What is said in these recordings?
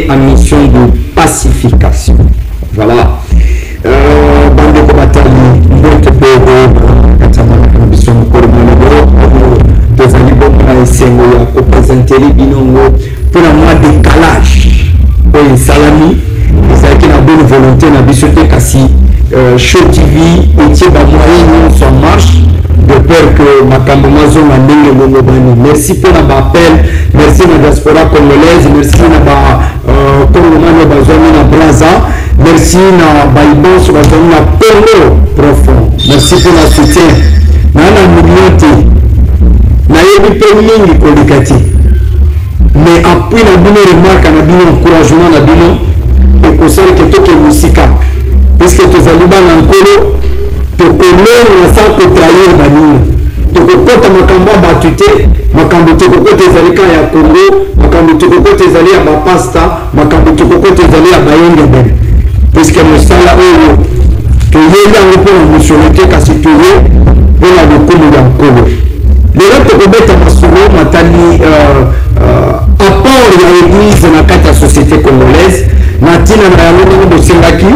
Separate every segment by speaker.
Speaker 1: et en mission de pacification. Voilà. Bande de Batali, notre pays, mission de Zalibon, Sengo, représenté les binongo pour un mois de décalage. Pour Salami, c'est qui a bonne volonté, n'a pas sauté Kassi, Show TV, et Thieba Moyen, nous en marche. De peur que ma camomazon a donné le moment. Merci pour l'appel, merci à la diaspora congolaise, merci à Congomano Bazoni na Braza, merci à Baïbon sur la zone na Polo profond. Merci pour la soutien. Nana Mouliote, Nayebi Pemingi Kolikati. Mais après la bonne remarque, na bino encouragement na bino, et qu'on sait que tout est musical. Parce que tu as dit en Colo. Tokolero na sa ko trahir banini tokokota makambo batute makambo tokokota ezalika ya Congo makambo tokokota ezali ya bapasta makambo tokokota ezali ya bayenge bene puisque mosala oyo toyeli yango mpona mosolete kasi toye mpona lokumu ya nkolo lelo tokobeta masolo matali apport ya église na kati ya société congolaise na ntina na yango ndenge bosengaki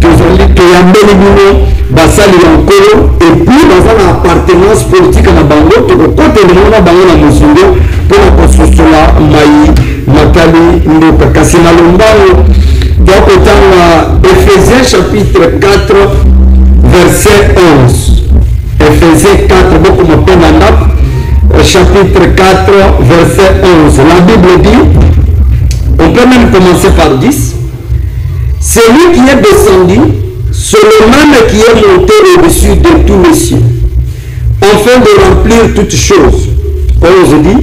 Speaker 1: toyambeli bino basali ya nkolo et puis baza na appartenance politique na bango tokokotela na bango na mozindo mpona kososola mai matali ndoka kasi na lombango tokotanga Ephésiens chapitre 4 verset 11 Ephésiens 4 beaucoup mapenda ndap chapitre 4 verset 11 la Bible dit on peut même commencer par 10 c'est lui qui est descendu c'est le même qui est monté au-dessus de tous les cieux, afin de remplir toutes choses. Comme je dis,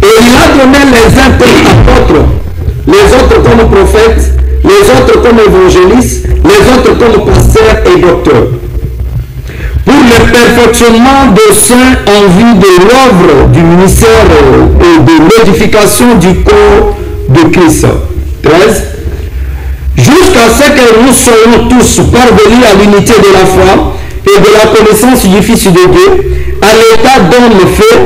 Speaker 1: et il a donné les uns comme apôtres, les autres comme prophètes, les autres comme évangélistes, les autres comme pasteurs et docteurs, pour le perfectionnement des saints en vue de l'œuvre du ministère et de l'édification du corps de Christ. 13. Jusqu'à ce que nous soyons tous parvenus à l'unité de la foi et de la connaissance du Fils de Dieu, à l'état d'homme fait,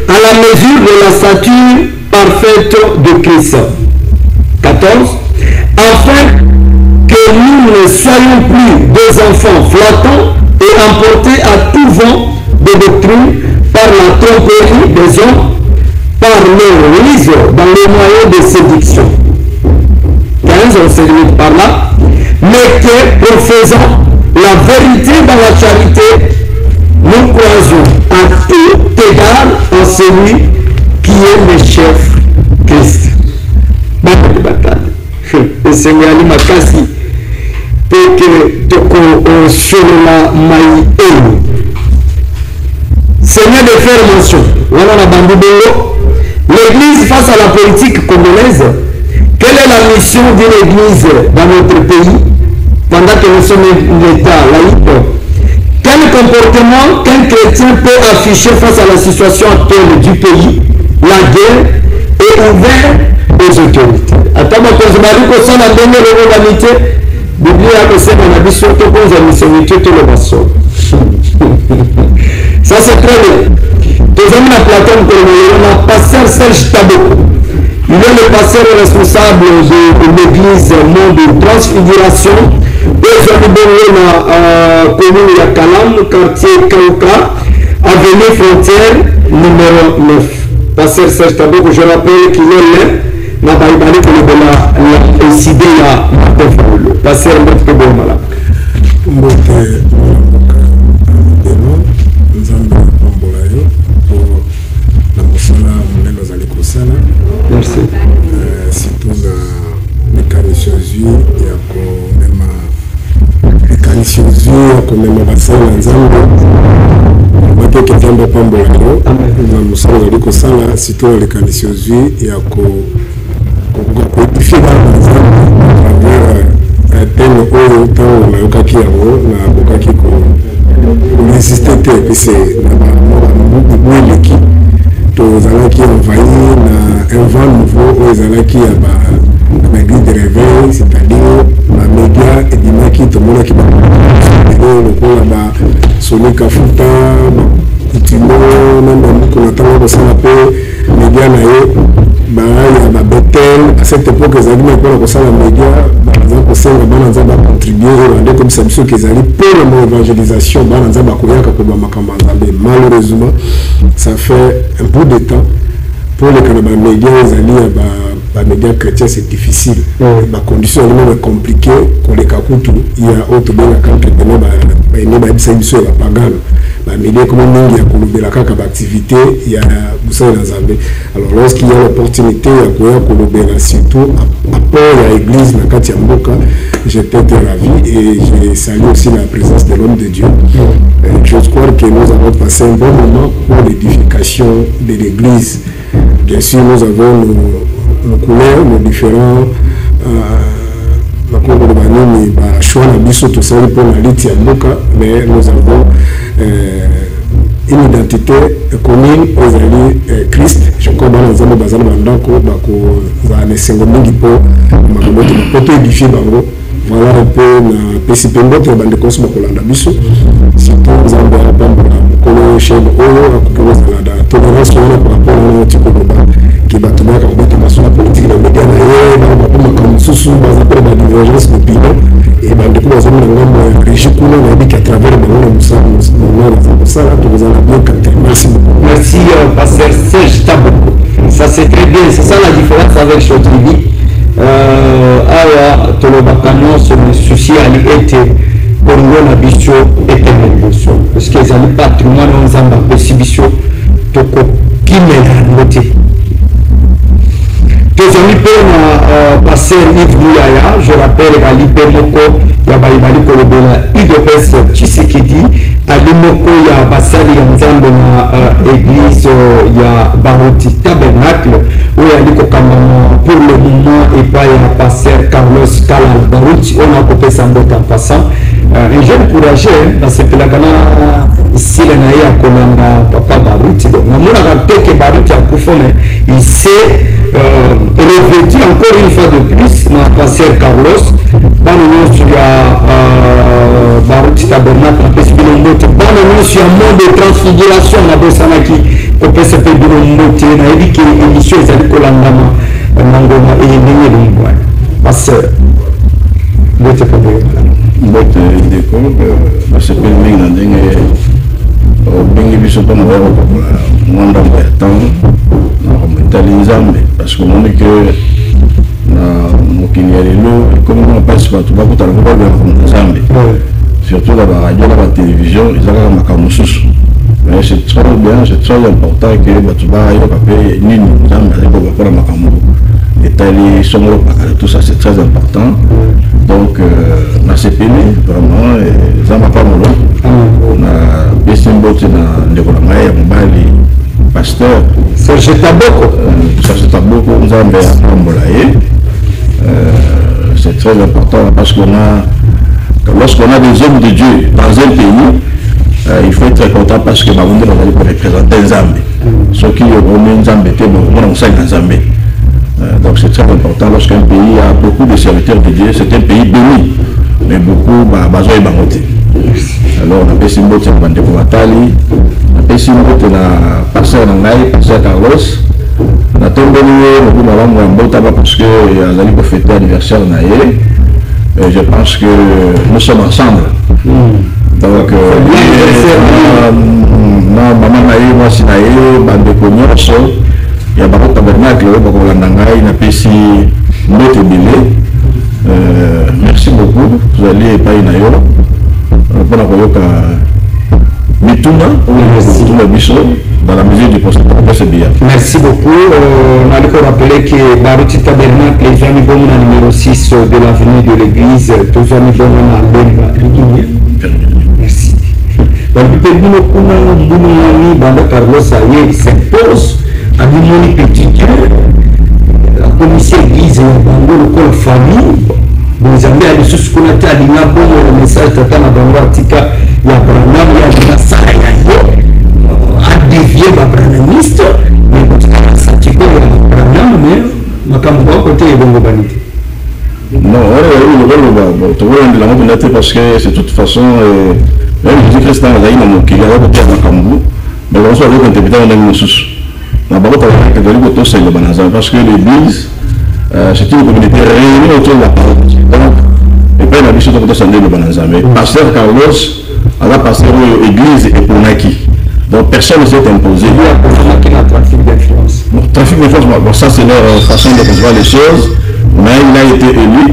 Speaker 1: à la mesure de la stature parfaite de Christ. 14. Afin que nous ne soyons plus des enfants flottants et emportés à tout vent de doctrine par la tromperie des hommes, par leur mise dans les moyens de séduction. 15, on se limite par là, mais que professant la vérité dans la charité, nous croisons à tout égard en celui qui est le chef Christ. Le Seigneur Ali Makasi, pour que tu sur la maïe. Seigneur de faire mention, voilà la bandoubo. L'Église face à la politique congolaise. Quelle est la mission d'une église dans notre pays pendant que nous sommes l'État laïque? Quel comportement qu'un chrétien peut afficher face à la situation actuelle du pays, la guerre, et ouvert aux autorités? Attends, quand je m'arrive au sein de la dernière humanité, Bible a que c'est mon avis sur tout pour la mission de tout le maçon. Ça c'est très bien. Deux hommes à Platon, on a passé Serge Tabou. Il est le pasteur responsable de l'église Monde de Transfiguration. Deux hommes à commune Yakalam, quartier Kauka, avenue Frontière, numéro 9. Pasteur Serge Tabou, je rappelle qu'il est là, na baïbali pour le décidé à Martin Faoulou. Pasteur Mbouté Bomala.
Speaker 2: Mbouté
Speaker 1: merci.
Speaker 2: Surtout na mécanicien ya komema mécanicien ya komema basala nzambe bato ketambo pambola yo na musala ali kosala surtout na mécanicien ya ko identifier avec teno oyo tango na yokaki yango na bokaki ko résister te pese na l'équipe tozalaki envahi na un vent nouveau oyo ezalaki ya baéglise de réveil, c'est-à-dire bamédia edimaki tomonaki lokola basoni kafuta bakutino na bamiko na ntango kosala mpe média na ye Betel, à cette époque, les amis pour ça la média, par exemple, c'est le Bananza va contribuer, comme ça, ceux qui allaient pour l'évangélisation, Bananza va courir malheureusement, ça fait un bout de temps pour les médias, les alliés, les médias chrétiens, c'est difficile. Les conditions sont compliquées pour les Kakutu. Il y a autre bien la carte de la pagane. Les médias comme il y a la carte d'activité, il y a Boussa et Nazambé. Alors lorsqu'il y a l'opportunité, il y a Kolobela, surtout apport à l'église, la carte Yamboka, j'étais ravi et j'ai salué aussi la présence de l'homme de Dieu. Je crois que nous avons passé un bon moment pour l'édification de l'église. Bien sûr, nous avons nos couleurs, nos différents choix tout ça pour la lutte mais nous avons une identité commune aux alliés Christ. Je crois que nous avons besoin de édifier. Voilà un peu la PCPMBO, la bande de Cosmo Colanda Bissou. Surtout, nous avons la tolérance par rapport à notre qui va tomber à la politique de médias, la divergence d'opinion, et de coup, nous avons régi à travers le monde, ça, nous allons bien capter. Merci beaucoup.
Speaker 1: Merci, pasteur Serge Taboko. Ça, c'est très bien. C'est ça la différence avec Chotribi. Awa, Tolobakano, ce souci à l'être. Pour nous, la bicho est une parce que les amis patrimoine nous ont apprécié bicho toko kimela noté. Tes amis pour passer Yves Mouyaya, je rappelle à l'Ipemoko, il y a Baïbali Kolobela, IDPS Tshisekedi, à l'Imoko, il y a Bassali Yanzambo na église, il y a Baruti Tabernacle, où il y a l'Ikokamama pour le moment, et pas il y a pasteur Carlos Kalal Baruti, on a coupé sa botte en passant. Un jeune courageux dans ce pelagana ici la naïa kolanda papa Baruti donc namuna que Baruti a koufone il s'est revêtu encore une fois de plus na pasteur Carlos dans le nom sur Baruti Tabernacle na pesi bilombote dans le nom sur un monde de transfiguration na bosanaki ko pesa pe bilombote na ebiki émission ezali kolandama nangoma et ndenge lingwa pasteur bote pe
Speaker 3: bote déco parce que mingi na ndenge bengi biso pa mwa mwanda mwa temps na kometali nzambe parce que on dit que na mokili ya lelo comme on passe bato bakotala ko babela ko nzambe surtout la radio la télévision ezaka makambo mosusu mais c'est très bien, c'est très important que bato bayoka pe nini nzambe azali kobakola makambo etali songolo pakala tout ça c'est très important. Donc, on a CPN, vraiment, ça m'a pas mollo. On a Bessimbo, on a Ndekolamaï, on a pasteur.
Speaker 1: Serge Taboko.
Speaker 3: Serge Taboko, nous avons c'est très important parce qu'on a, lorsqu'on a des hommes de Dieu dans un pays, il faut être content parce que nous allons représenter un Zambé. Ceux qui ont un Zambé, on a un Zambé. Donc c'est très important lorsqu'un pays a beaucoup de serviteurs de Dieu, c'est un pays béni, mais beaucoup besoin de bangoté. Alors on a fait Simbo de Bandeko Matali, on a fait Simbo de la pasteur Nangaï, pasteur Carlos, on a tombé beaucoup de gens parce que y a pour fêter l'anniversaire Naïe. Je pense que nous sommes ensemble. Donc maman Naïe, moi si Naïe, Bandeko Nyonso. Il y a beaucoup de tabernacle, beaucoup de langaï, na pesi note bilé. Merci beaucoup. Vous allez pas y naïo. Pour la koyoka mituna, mituna biso dans la mesure du possible. C'est bien.
Speaker 1: Merci beaucoup. On a rappelé que Baruti Tabernacle est jamais bon numéro 6 de l'avenue de l'église. Tous jamais bon merci. Donc, le Banda Carlos Aye s'impose. À l'union petit Dieu, la commission église, la famille, nous avons à ce qu'on a dit à l'Inabo, le message de Tana Tika, il y a Branham, il y a Nassara, a dévié ma branhamiste, mais quand il a senti que Branham, mais ma caméra côté est bon banité.
Speaker 3: Non, on est parce que c'est de toute façon, même Jésus-Christ dans la Zaïna, qui a été à Makambu, mais on soit avec un député, on a une sous. parce que l'église, c'est une communauté réunie autour de la parole. Donc, et puis, la mission de le pasteur Carlos, elle a passé l'église et pour Naki. Donc, personne ne s'est imposé.
Speaker 1: Il y a pour qui a trafic d'influence.
Speaker 3: Bon, trafic d'influence, bon, ça c'est leur façon de concevoir les choses, mais il a été élu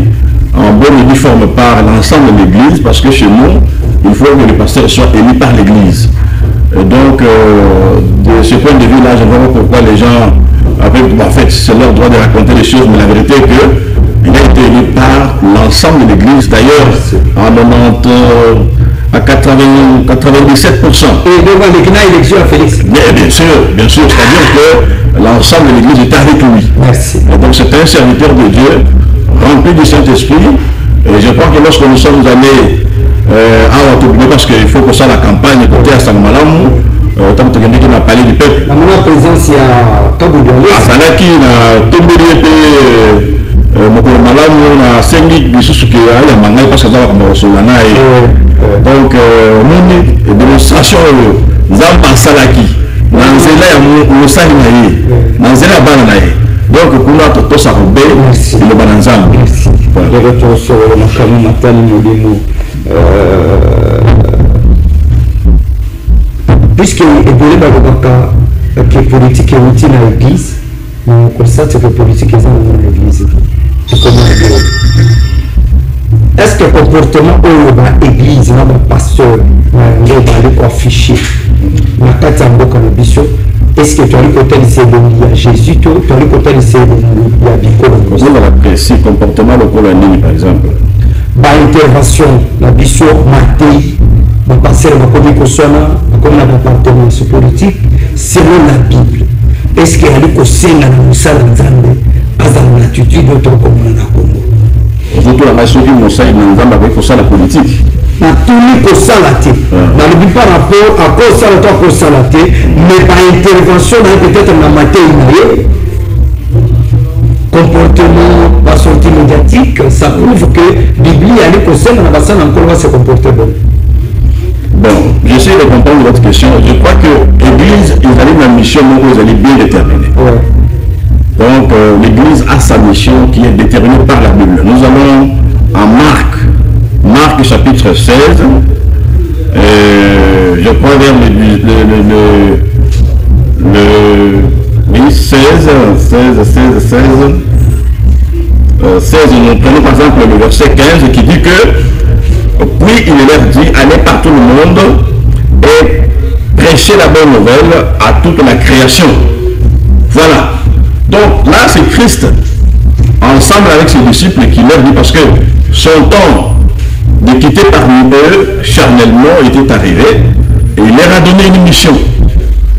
Speaker 3: en bonne et due forme par l'ensemble de l'église, parce que chez nous, il faut que les pasteurs soient élus par l'église. Donc, de ce point de vue-là, je vois pourquoi les gens, en fait, c'est leur droit de raconter les choses, mais la vérité est qu'il a été élu par l'ensemble de l'église. D'ailleurs, en 90, à 97%.
Speaker 1: Et devant l'élection à Félix.
Speaker 3: Bien sûr, c'est-à-dire que l'ensemble de l'église est avec lui.
Speaker 1: Merci.
Speaker 3: Et donc, c'est un serviteur de Dieu, rempli du Saint-Esprit. Et je crois que lorsque nous sommes allés à Ouattouboulé, parce qu'il faut que ça la campagne côté à Sangmalam, tant que tu as parlé du peuple.
Speaker 1: La meilleure présence, il y a Kaboudoualé.
Speaker 3: À Salaki, na Tombélié, Mokolo Malamu, na Sengi, Bisusu, qui a un manga, parce que ça va comme Solana. Donc, nous, démonstration, Zamba Salaki, Nanzela, Moussali Naye, Nanzela Bananaye. Donc, pour nous, tout ça, le Bananzam.
Speaker 1: Merci. Je retourne sur le Makami Matani Moulino. Puisque Ebola Babaka, qui est politique et routine à l'église, on constate que politique est dans l'église. Est-ce que le comportement de l'église, de pasteur, de affiché, est-ce que tu as le côté de Jésus, tu as le côté de Bicolo?
Speaker 3: Vous avez apprécié le comportement de Colani, par exemple.
Speaker 1: Intervention, la mission Matéi, le pasteur de Kosona, comme l'appartenance politique, selon la Bible. Est-ce qu'il y a le conseil dans le Moussal Nzambe, pas dans l'attitude de ton commandant à Congo?
Speaker 3: Surtout la nation du Moussal Nzambe avec la politique.
Speaker 1: Na tuni kosalate na le par rapport à quoi ça doit kosalate mais par intervention peut-être na matéi comportement pas sortie médiatique ça prouve que Bible allait concerne la personne encore va se comporter bon.
Speaker 3: Bon, j'essaie de comprendre votre question. Je crois que l'Église, ils allaient dans la mission où ils allaient bien déterminée.
Speaker 1: Ouais.
Speaker 3: Donc l'Église a sa mission qui est déterminée par la Bible. Nous allons en Marc chapitre 16, je crois vers le 16, nous prenons par exemple le verset 15 qui dit que puis il leur dit allez par tout le monde et prêchez la bonne nouvelle à toute la création. Voilà. Donc là c'est Christ ensemble avec ses disciples qui leur dit, parce que son temps de quitter parmi eux charnellement était arrivé et il leur a donné une mission.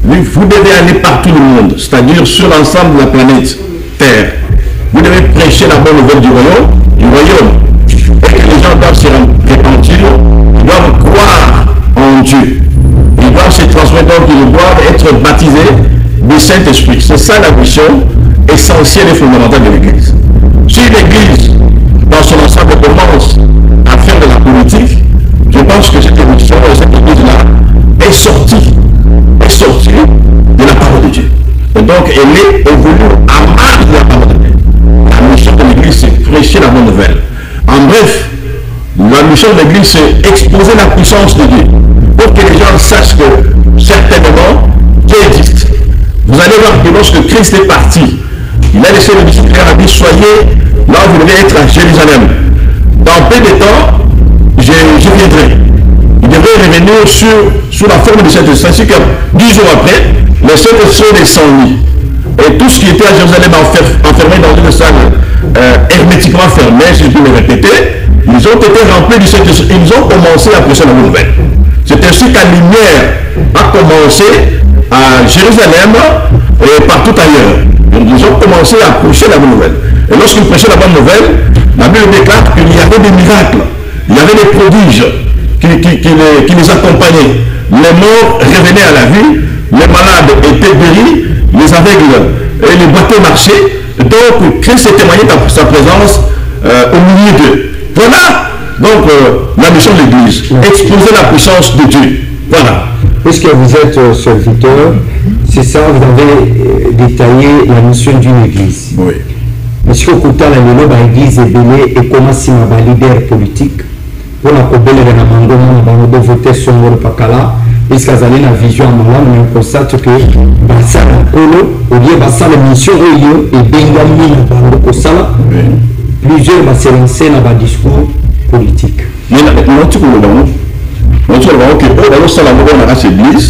Speaker 3: Vous devez aller par tout le monde, c'est-à-dire sur l'ensemble de la planète Terre. Vous devez prêcher la bonne nouvelle du royaume. Et que les gens doivent se repentir, ils doivent croire en Dieu. Ils doivent se transmettre, donc ils doivent être baptisés du Saint-Esprit. C'est ça la mission essentielle et fondamentale de l'Église. Si l'Église, dans son ensemble, commence à faire de la politique, je pense que cette Église-là est sortie de la parole de Dieu. Et donc, elle est évolue à marge de la parole de Dieu. La mission de l'Église, c'est prêcher la bonne nouvelle. En bref, la mission de l'Église, c'est exposer la puissance de Dieu pour que les gens sachent que certainement Dieu existe. Vous allez voir que lorsque Christ est parti, il a laissé le disciple, il a dit soyez là où vous devez être à Jérusalem. Dans peu de temps, je viendrai. Il devrait revenir sous la forme de Saint-Esprit. Ainsi que 10 jours après, le Saint-Esprit est descendu. Et tout ce qui était à Jérusalem enfermé dans une salle hermétiquement fermée, si je peux le répéter, ils ont été remplis du Saint-Esprit. Ils ont commencé à prêcher la bonne nouvelle. C'est ainsi que la lumière a commencé à Jérusalem et partout ailleurs. Ils ont commencé à prêcher la bonne nouvelle. Et lorsqu'ils prêchaient la bonne nouvelle, la Bible déclare qu'il y avait des miracles, il y avait des prodiges qui les accompagnaient. Les morts revenaient à la vie, les malades étaient guéris, les aveugles et les boiteux marchaient. Donc Christ témoignait de sa présence au milieu d'eux. Voilà donc la mission de l'Église, exposer la puissance de Dieu. Voilà.
Speaker 1: Puisque vous êtes serviteur, c'est ça, vous avez détailler la mission d'une église.
Speaker 3: Oui.
Speaker 1: Mais si on écoute la l'église est belée et comment si ma leader politique pour la cobelle de la mango, on va voter sur le pakala. Est-ce qu'ils ont une vision à moi, mais on constate que ça au lieu de ça, la mission est Benjamin plusieurs vont se lancer dans un discours politique.
Speaker 3: Mais notre église,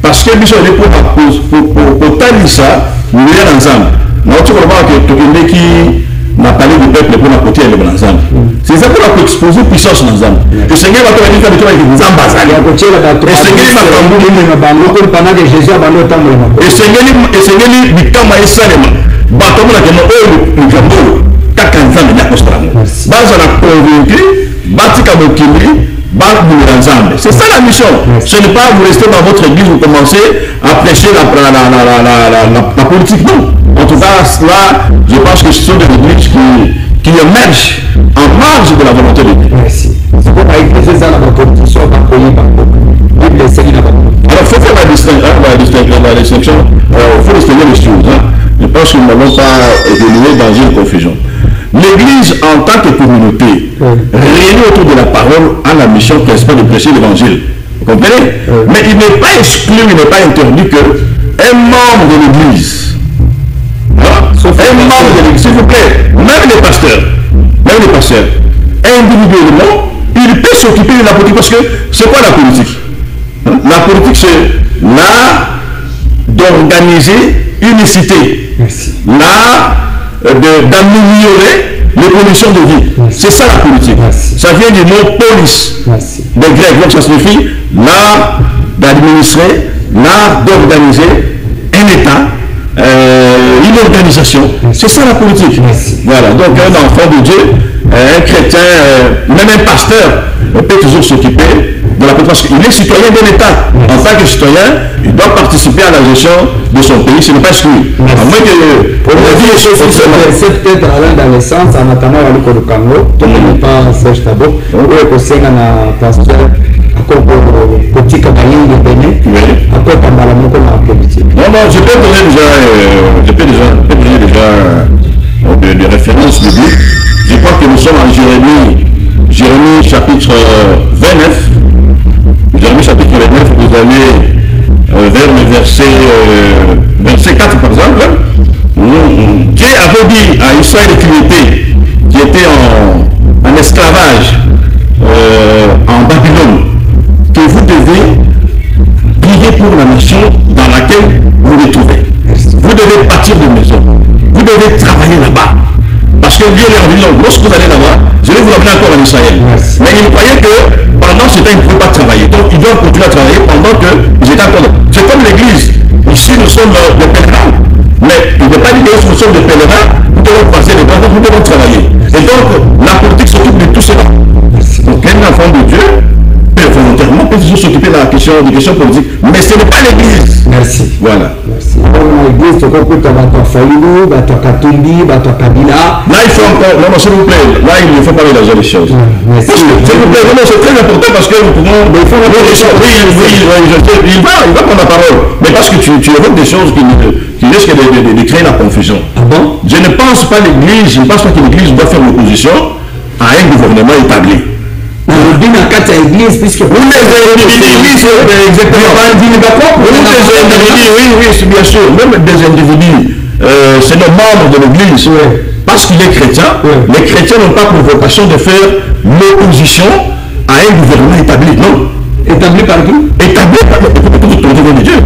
Speaker 3: parce que Bishop est pour Talissa, nous sommes ensemble. Notre n'a parlé du peuple pour la côté de l'ensemble. C'est ça pour exposer puissance dans l'ensemble. Le Seigneur va te dire que tu vas être ambassadeur. Le Seigneur va te dire que c'est ça la mission. Ce n'est pas vous rester dans votre église, vous commencez à prêcher la politique. Non. En tout cas, là, je pense que ce sont des églises qui émergent en marge de la volonté de Dieu.
Speaker 1: Merci. C'est pour ça que c'est ça la compétition. Alors,
Speaker 3: il faut faire la distinction. Il faut distinguer les choses. Je pense que nous n'allons pas évoluer dans une confusion. L'Église, en tant que communauté, réunie autour de la parole, a la mission principale de prêcher l'Évangile. Vous comprenez? Mais il n'est pas exclu, il n'est pas interdit qu'un membre de l'Église, un membre de l'Église, s'il vous plaît, même les pasteurs, individuellement, il peut s'occuper de la politique. Parce que c'est quoi la politique? La politique, c'est l'art d'organiser une cité, l'art d'améliorer les conditions de vie. C'est ça la politique. Ça vient du mot polis, des Grecs. Donc ça signifie l'art d'administrer, l'art d'organiser un État, une organisation. C'est ça la politique. Voilà. Donc un enfant de Dieu, un chrétien, même un pasteur, peut toujours s'occuper de la politique parce qu'il est citoyen d'un État. En tant que citoyen, il doit participer à la gestion de son pays. Ce n'est pas exclu. À moins que pour la vie,
Speaker 1: c'est peut-être dans le sens, en attendant le Congo, tout le monde pas Serge Tabo, ou le Sénat pasteur. Petit cabaret de Bénin, après pendant la montée de la politique.
Speaker 3: Non, je peux donner déjà des références bibliques. Je crois que nous sommes en Jérémie chapitre 29. Jérémie chapitre 29, vous allez vers le verset 4 par exemple. Dieu avait dit à Israël qui était en esclavage en Babylone, que vous devez prier pour la nation dans laquelle vous vous trouvez. Vous devez bâtir des maisons. Vous devez travailler là-bas. Parce que Dieu est en disant, lorsque vous allez là-bas, je vais vous ramener encore en Israël. Mais il croyait que pendant ce temps, ils ne pouvaient pas travailler. Donc ils doivent continuer à travailler pendant qu'ils étaient encore là. C'est comme l'église. Ici, nous sommes des pèlerins. Mais il n'est pas dit que nous sommes des pèlerins, nous devons passer les bras, nous devons travailler. Et donc, la politique s'occupe de tout cela. Donc, un enfant de Dieu, volontairement peut toujours s'occuper de la question politique, mais ce n'est pas l'église.
Speaker 1: Merci.
Speaker 3: Voilà.
Speaker 1: Merci. L'église, tu comprends que tu as Fayoulou, tu as Katumbi, tu as Kabila.
Speaker 3: Là, il faut encore. Non, s'il vous plaît. Là, il faut parler dans les choses. S'il vous plaît, vraiment, c'est très important parce que nous pouvons. Il faut parler des choses. Oui, il va prendre la parole. Mais parce que tu évoques des choses qui risquent de créer la confusion.
Speaker 1: Ah bon?
Speaker 3: Je ne pense pas l'église, je ne pense pas que l'église doit faire l'opposition à un gouvernement établi.
Speaker 1: L'église, puisque
Speaker 3: oui, bien sûr, même des individus, c'est nos membres de l'église, parce qu'il est chrétien, les chrétiens n'ont pas pour vocation de faire l'opposition à un gouvernement établi, non.
Speaker 1: Établi par qui?
Speaker 3: Établi par l'autorité de Dieu.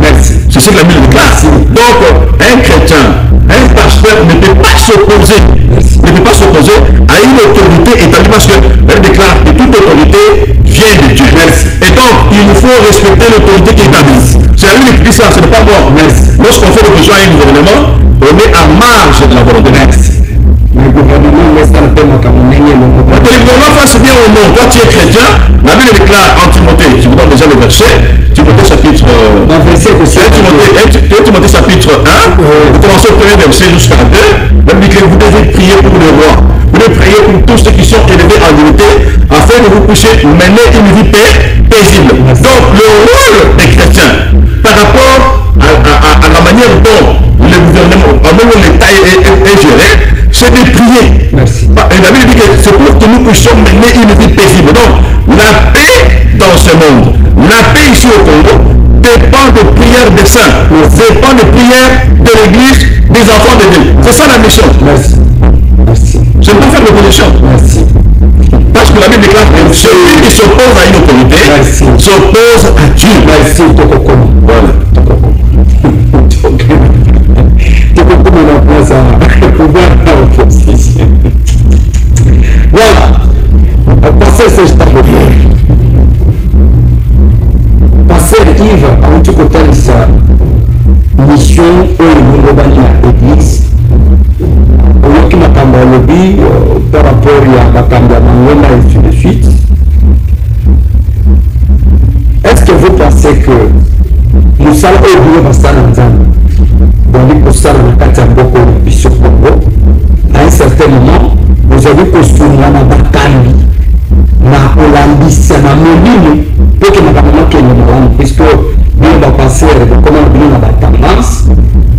Speaker 3: C'est ce que la Bible déclare. Donc, un chrétien, un pasteur ne peut pas s'opposer à une autorité établie parce qu'elle déclare que toute autorité vient de Dieu. Et donc, il nous faut respecter l'autorité qui est établie. C'est la Bible qui dit ça, ce n'est pas moi. Lorsqu'on fait l'opposition à un gouvernement, on est à marge de la volonté.
Speaker 1: Le gouvernement laisse un peu mon camonnier.
Speaker 3: Le gouvernement fasse bien au nom. Toi, tu es chrétien, la Bible déclare en Timothée, je vous donne déjà le verset, Timothée chapitre 1, Timothée chapitre 1, vous commencez au premier verset jusqu'à 2, la Bible dit que vous devez prier pour le roi, vous devez prier pour tous ceux qui sont élevés en dignité, afin que vous puissiez mener une vie paisible. Donc, le rôle des chrétiens, l'État est géré, c'est de prier.
Speaker 1: Merci.
Speaker 3: Et la Bible dit que c'est pour que nous puissions mener une vie paisible. Donc, la paix dans ce monde, la paix ici au Congo, dépend de prières des saints, dépend de prières de l'Église, des enfants de Dieu. C'est ça la mission.
Speaker 1: Merci. Merci.
Speaker 3: Je ne peux pas faire l'opposition.
Speaker 1: Merci.
Speaker 3: Parce que la Bible déclare que celui qui s'oppose à une autorité s'oppose à Dieu.
Speaker 1: Merci.
Speaker 3: Voilà.
Speaker 1: La place à pouvoir à l'opposition. Voilà. Passer ce stade. Passer Yves à un petit côté de sa mission au niveau de l'église. Au lieu de lobby par rapport à Makamba Mangola et ainsi de suite. Est-ce que vous pensez que nous allons oublier ça dans donc pour ça on a quatre beaucoup de sur Congo à un certain moment vous avez construit la Bakali na Hollandie na Molino pour que nous puissions puisque bien va passer comment bien la tendance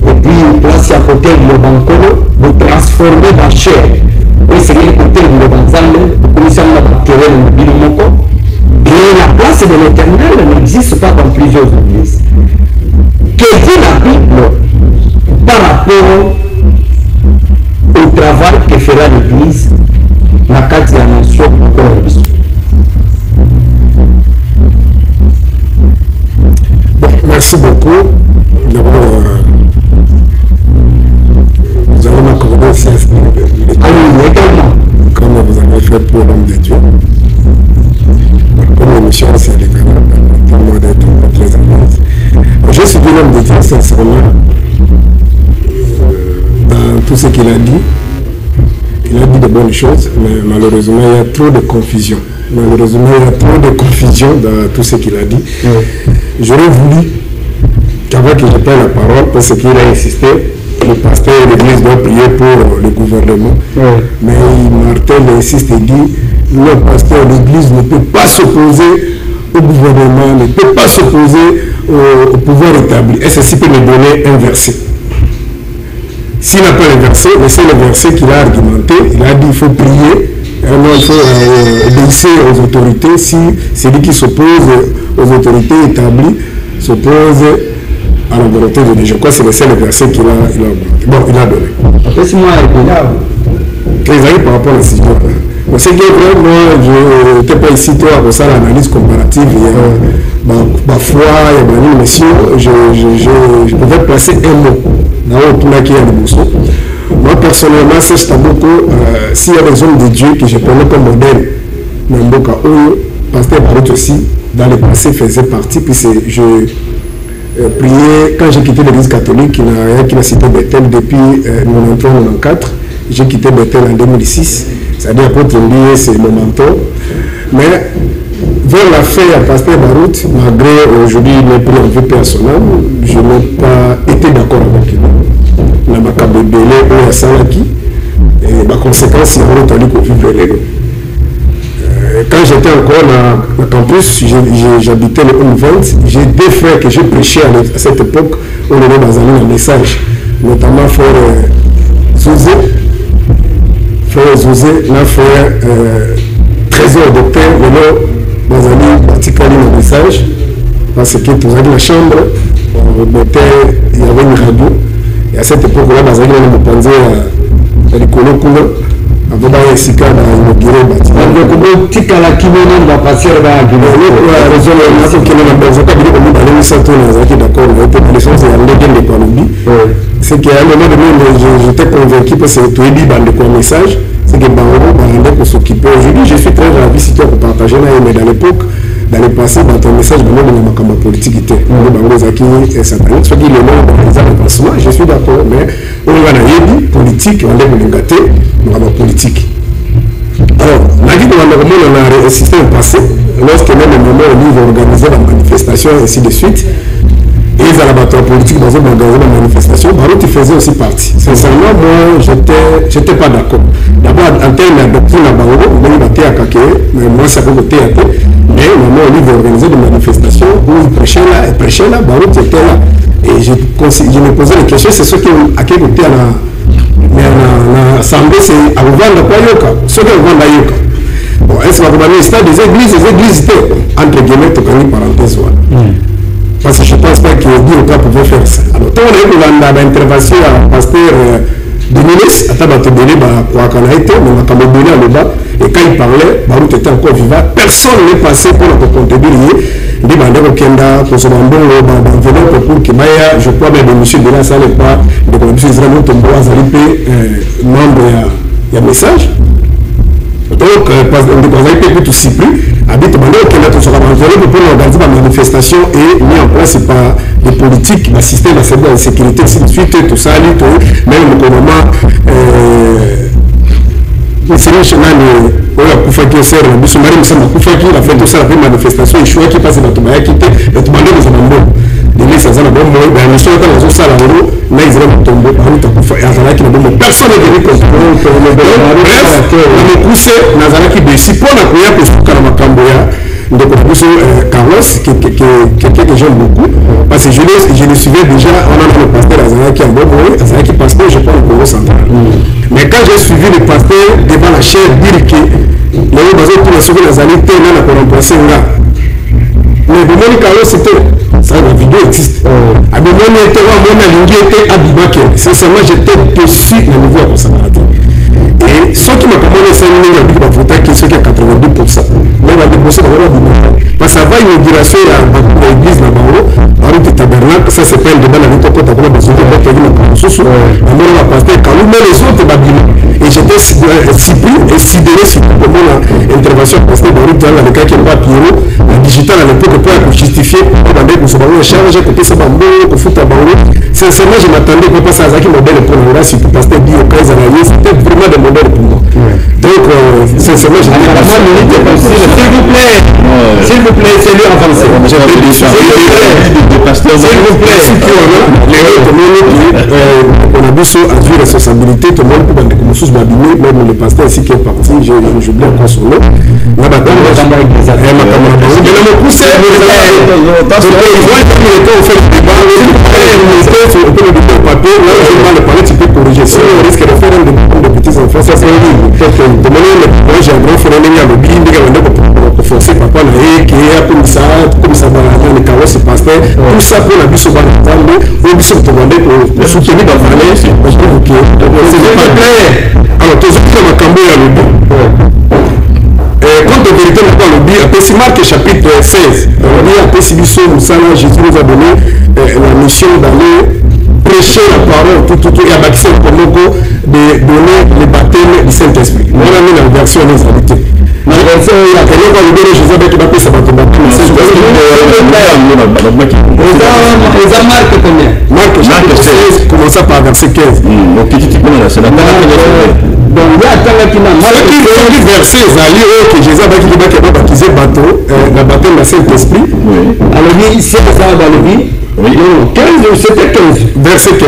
Speaker 1: et puis place à côté de Bankolo vous transformer en chair et c'est le côté de Banzale vous commencez à bâtir le Bilomoko et la place de l'Éternel n'existe pas dans plusieurs églises. Que dit la Bible par rapport au travail que fera l'Église dans la carte de la nation pour la vie?
Speaker 2: Bon, merci beaucoup. D'abord, vous allez m'accorder 16 minutes.
Speaker 1: Également.
Speaker 2: Comme vous avez fait pour l'homme de Dieu. Comme l'émission, c'est les canaux, moi d'être très à l'aise. Je suis l'homme de Dieu, sincèrement. Dans tout ce qu'il a dit de bonnes choses, mais malheureusement il y a trop de confusion. Malheureusement il y a trop de confusion dans tout ce qu'il a dit. J'aurais voulu qu'avant que je prenne la parole, parce qu'il a insisté, le pasteur de l'église doit prier pour le gouvernement. Mais Martin insiste et dit, le pasteur de l'église ne peut pas s'opposer au gouvernement, ne peut pas s'opposer au pouvoir établi. Et ceci peut me donner un verset. S'il n'a pas le verset, mais c'est le verset qu'il a argumenté. Il a dit qu'il faut prier, il faut obéir aux autorités. Si celui qui s'oppose aux autorités établies s'oppose à la volonté de Dieu. Je crois que c'est le seul verset qu'il a augmenté. Bon, il a donné.
Speaker 1: Après, moi,
Speaker 2: par rapport à la situation. C'est que vraiment, je n'étais pas ici toi pour ça l'analyse comparative. Il y a ma foi, il y a ma mission. Je pouvais placer un mot dans le tour qui est le Bousseau. Moi personnellement, c'est beaucoup. S'il y a des hommes de Dieu que je prenais comme modèle, Namboka Oyo, Pasteur Barout aussi, dans le passé faisait partie. Puis je priais quand j'ai quitté l'église catholique, qui a cité Bethel depuis 1993-1994. J'ai quitté Bethel en 2006. C'est-à-dire apôtre Ndié, c'est mon mentor. Mais vers la fin, à Pasteur Barout, malgré aujourd'hui mes prix en vie personnelle, je n'ai pas été d'accord avec lui. La macabre belé ou à Salaki, et ma conséquence, c'est qu'on a entendu qu'on vivait les lots. Quand j'étais encore dans le campus, j'habitais le 1-20, j'ai deux frères que j'ai prêché à cette époque, on avait basé un message, notamment frère Zouzé. Frère Zouzé, la frère Trésor Docteur, le nom Bazali Batikali le message, parce que tout dans la chambre, il y avait une radio, et à cette époque-là, Bazali me pensait à l'école couleur, avant d'aller ici dans le bureau bâtiment.
Speaker 1: Donc, tu as la kimona va passer là, tu vas
Speaker 2: la raison est là, qu'il y a dans un cabinet comme dans les centres, on est d'accord, on a été les choses, il y a un de Kouanobi. C'est qu'à un moment donné, j'étais convaincu parce que tout est dit dans le message, c'est que Bango, Bango pour s'occuper. Aujourd'hui, je suis très ravi si tu as partagé là, mais dans l'époque, dans le passé, dans ton message, Bango, dans ma politique, Bango, Zaki et satanique, soit dit le nom dans les avancements, je suis d'accord, mais on va dans la politique, on lève le gâté, on va dans la politique. Alors, la vie de la normale, on a un système passé, lorsque même au moment où on organisait la manifestation et ainsi de suite, et ils allaient battre la politique dans une manifestation, Barout faisait aussi partie. Sincèrement, moi, je n'étais pas d'accord. D'abord, en termes de doctrine à Barout, on a battu à Kaké, mais moi, c'est à côté à Mais maman Olive organisait des manifestations où il prêchait là, Barout était là. Et je me posais la question, c'est ceux qui ont à quel côté l'Assemblée, c'est à Ouvanda quoi Yoka, ceux qui ont Ouvanda Yoka. Bon, est-ce que le stade des églises étaient, entre guillemets, tu connais parenthèse. Parce que je ne pense pas que Dieu pouvait faire ça. Alors, quand on a eu l'intervention à pasteur Dominique, à Tabatobélé, à Kanaïté, mais à Kamobélé à Loba, et quand il parlait, Barout était encore vivant, personne n'est passé pour le contribuer. Il dit que Kenda, pour ce moment, pour que Maya, je crois même que M. Bela Salé pas, de M. Israël Tomboa Zalipé, membre il y a message. Donc, on a été tout si plus. Habite Mandé, Kenda, tout sera envoyé pour organiser la manifestation et mis en place par des politiques, le système de sécurité, ainsi de suite, tout ça, même le gouvernement. C'est le chemin de Koufaki au Serre, le Soumari Moussama Koufaki, il a fait tout ça, la manifestation, il choisit qui passe dans Toumaya, qui était le Toumandé de Zamambo. Les mecs, ça n'a pas de bon, mais sur le sol, là, ils ont tombé, personne n'est venu contre eux. Bref, on est poussé, Nazaraki, si pour la prière, pour ce Karamakambouya, donc on pousse Carlos, quelqu'un que j'aime beaucoup, parce que je le suivais déjà, on a le pasteur Nazaraki à Bobo, Nazaraki pasteur, je prends le Congo central. Mais quand j'ai suivi le pasteur devant la chaire, dire que les bateaux pour la sauver les années, on a remplacé là. Mais Bomoni Carlos, c'était. Ça, la vidéo existe. Abomoni était là, mon alingi était Abibake. Sincèrement, j'étais déçu de nouveau à Consamarati. Et ceux qui m'ont commandé 5 millions de voter, qui sont à 82%. Mais la dépense, parce que avant l'inauguration de l'église de Baro, à route de tabernacle, ça c'est pas un débat avec ton côté, parce que je vais vous la pasteur, quand nous les autres babylons. Et j'étais surpris et sidéré sur l'intervention pasteur de route dans le cas qui est pas Pierrot, la digital à l'époque pour justifier, pour que ce ballon charge, que ça va mourir, que fout à Baro. Sincèrement, je m'attendais pas à ça, qui modèle pour le reste, si le pasteur dit au cas c'était vraiment des modèles pour moi. Donc, sincèrement, je dis s'il vous plaît, c'est lui avancé. S'il vous plaît, on a besoin de la responsabilité, tout le monde peut être comme sous babiner, même le pasteur ici qui est parti, j'oublie encore son nom. On a j'ai un grand frère pour forcer papa qui est comme ça dans le carrosse pasteur tout ça pour la bise au banc ou bise au commandé pour soutenir la vallée c'est pas clair alors tous ceux qui ont cambié à l'eau quand on vérité n'a pas l'oubli après c'est Marc chapitre 16 on dit après si bise au Moussala Jésus nous a donné la mission d'aller prêcher la parole tout et abaxer le Congo de donner le baptême du Saint-Esprit. On a mis la version des habités. La version, il y a quelqu'un qui a donné Jésus avec le baptême, ça va tomber. On a Marc combien? Marc 16, commençant par verset 15. C'est la donc il y a un qui n'a pas verset, que Jésus a baptisé bateau, le baptême du Saint-Esprit. Alors il c'est ça dans le vie. Oui. 15, c'était 15. Verset 15.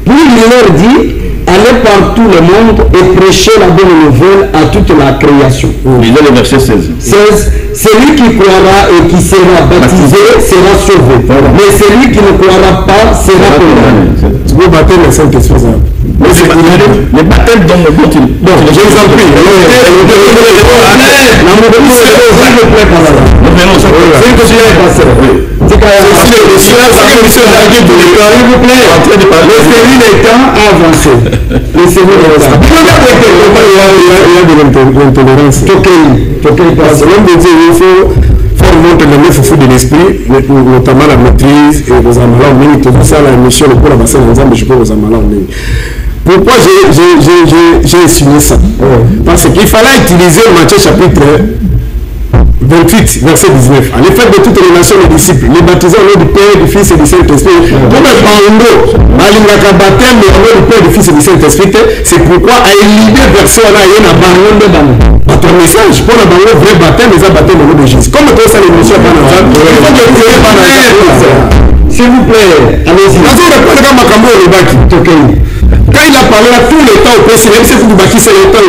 Speaker 2: Puis il leur dit, allez par tout le monde et prêchez la bonne nouvelle à toute la création. Lisez le verset 16. 16. Celui qui croira et qui sera baptisé sera sauvé. Voilà. Mais celui qui ne croira pas sera condamné. Vous baptême le Saint-Esprit. Les baptêmes dans le monde. Donc, je vous en prie. Il faut de l'esprit, notamment la maîtrise et vos amalans en ligne, tout ça, la mission, le cours, la bassin, je peux vos amalans en ligne. Pourquoi j'ai signé ça? Parce qu'il fallait utiliser Matthieu chapitre 28, verset 19. À l'effet de toutes les nations, les disciples, les baptisés au nom du Père, du Fils et du Saint-Esprit. Comme un bando, malgré baptême au nom du Père, du Fils et du Saint-Esprit, c'est pourquoi à éliminer verset là, il y a un ballon de ballon. Votre message, pour le ballon, vrai baptême, les baptêmes au nom de Jésus. Comme tout ça, l'émission, il faut que s'il vous plaît, allez-y. Quand il a parler à tout le temps au président, c'est vous bâtissez le temps.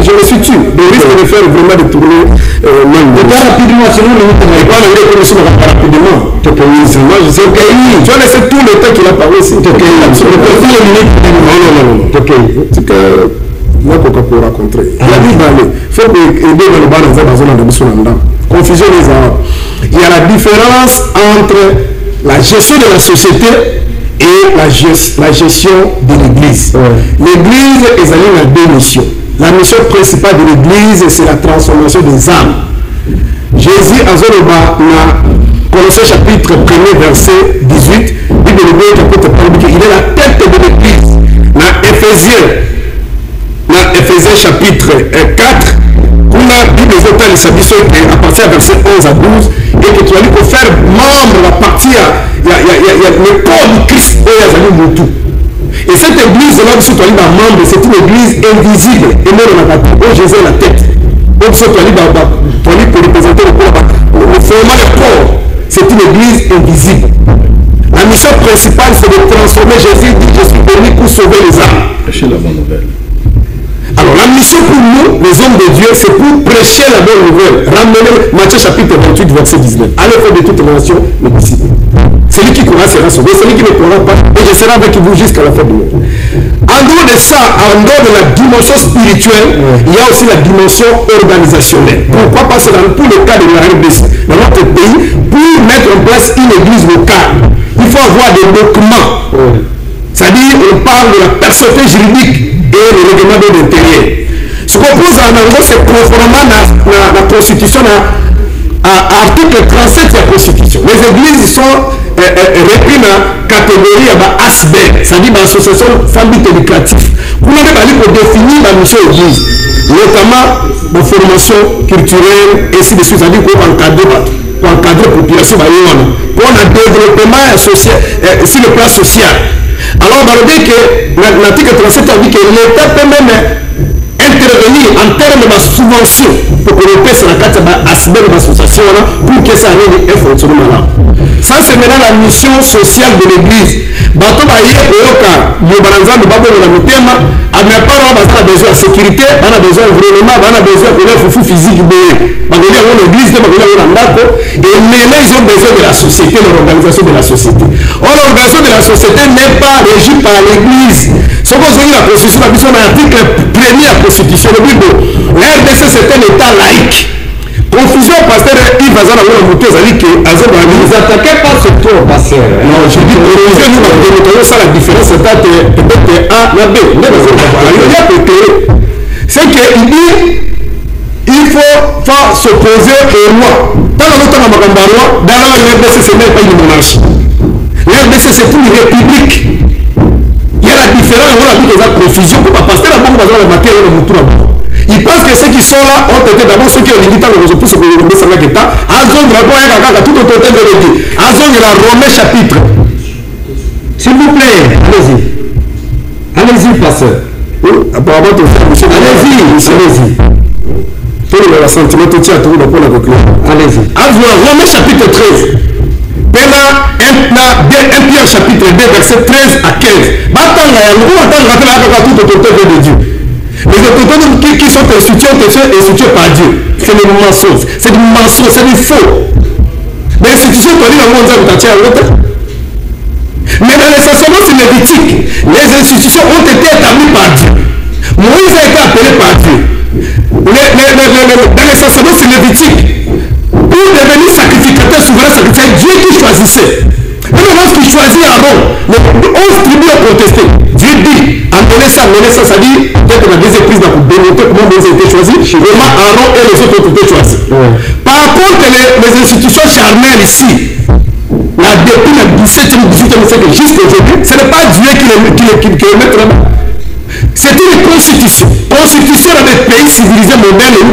Speaker 2: Je me suis tué. Le risque de faire vraiment de tourner rapidement, sinon le temps n'est pas rapidement. Moi, je sais que tu as laissé tout le temps qu'il a parlé ici. Non, pour raconter. Il faut que confusion les arts. Il y a la différence entre la gestion de la société et la gestion de l'église. L'église est allée à deux missions. La mission principale de l'église, c'est la transformation des âmes. Jésus a Colossiens chapitre 1er verset 18, il est la tête de l'église. Dans Éphésiens chapitre 4, la Bible est à partir du verset 11 à 12, et que tu as dit pour faire membre la partie, il y a le corps du Christ et cette église là où tu as dit membre, c'est une église invisible et non où Jésus est la tête. Donc tu as dit pour représenter le corps, le format du corps, c'est une église invisible. La mission principale, c'est de transformer. Jésus dit, je suis venu pour sauver les âmes.
Speaker 3: Prêcher la bonne nouvelle.
Speaker 2: Alors la mission pour nous, les hommes de Dieu, c'est pour prêcher la bonne nouvelle. Ramener Matthieu chapitre 28, verset 19. Allez faire de toute nation mes disciples. Celui qui croira sera sauvé, celui qui ne croira pas, et je serai avec vous jusqu'à la fin du monde. En dehors de ça, en dehors de la dimension spirituelle, il y a aussi la dimension organisationnelle. Pourquoi? Parce que pour le cas de la RDC, dans notre pays, pour mettre en place une église locale, il faut avoir des documents. C'est-à-dire, on parle de la personnalité juridique et le règlement de l'intérieur. Ce qu'on pose en anglais, c'est conformément à la Constitution, à l'article 37 de la Constitution. Les églises sont reprises dans la catégorie ASBER, c'est-à-dire l'association sans but lucratif. Vous avez pour définir la mission de l'église, notamment la formation culturelle, et ainsi de suite, c'est-à-dire pour encadrer la population, pour un développement social, sur le plan social. Alors, on va dire que l'article 37 a dit que l'État peut même intervenir en termes de subvention pour que le pays se raccorde à l'association pour que ça ait un fonctionnement là. Ça, c'est maintenant la mission sociale de l'église. Bateau va y aller au cas, le balançant de Babel dans le thème, à mes parents, on a besoin de sécurité, on a besoin d'environnement, on a besoin de l'offre physique, on a besoin de l'église, on a besoin de et maintenant, ils ont besoin de la société, de l'organisation de la société. Or, l'organisation de la société n'est pas régie par l'église. Ce qu'on dit la Constitution, l'article 1er de la Constitution, le but de l'RDC, c'est un État laïque. Confusion, pasteur Yves Azan a monté, c'est-à-dire que vous attaquez pas ce tour, pasteur. Non, je dis que nous ça la différence, c'est peut-être A, la B. C'est qu'il dit il faut s'opposer aux lois. Dans le temps de Magambarois, dans la RDC, ce n'est pas une monarchie. L'RDC, c'est une république. Il y a la différence, on a dit que la confusion, pour pas passer la bombe dans la matière de Moutoura. Ils pensent que ceux qui sont là ont été d'abord ceux qui ont dit que nous avons tous ce que nous avons dit. Azon, tout au total de l'église. Azon, il a Romain chapitre.
Speaker 1: S'il vous plaît, allez-y. Allez-y, pasteur. Allez-y.
Speaker 2: Tout le sentiment, tout tient, tout le point de conclusion.
Speaker 1: Allez-y.
Speaker 2: Azon, Romain chapitre 13. Maintenant, 1 Pierre chapitre 2, verset 13 à 15. Tout au total de Dieu. Les autorités qui sont instituées par Dieu, c'est des mensonges, c'est du faux. Les institutions sont dans le monde entier à l'autre. Mais dans les enseignements lévitiques, les institutions ont été établies par Dieu. Moïse a été appelé par Dieu. Dans les enseignements lévitiques, pour devenir sacrificateur souverain, c'est Dieu qui choisissait. Même lorsqu'il choisit Aaron, les 11 tribus ont protesté. Dieu dit, amenez ça, ça dit, peut-être la deuxième prise pour démontrer comment Moïse a été choisi, comment Aaron et les autres ont été choisis. Par contre, les institutions charnelles ici, depuis le 17e, 18e siècle jusqu'à aujourd'hui, ce n'est pas Dieu qui les met là-bas. C'est une constitution. Constitution dans les pays civilisés modernes, et nous,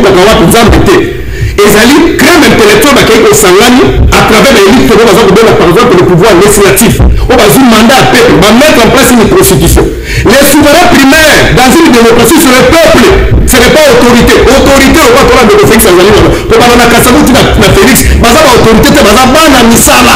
Speaker 2: ezali crème intellectuelle bakei kosangani à travers l'élite que nous avons donné par exemple le pouvoir législatif on va un mandat à peuple va mettre en place une constitution. Les souverains primaires dans une démocratie c'est le peuple, ce n'est pas autorité on va parler de Félix Azali pour parler de Kassavuti na Félix baza ba autorité te baza bana misala.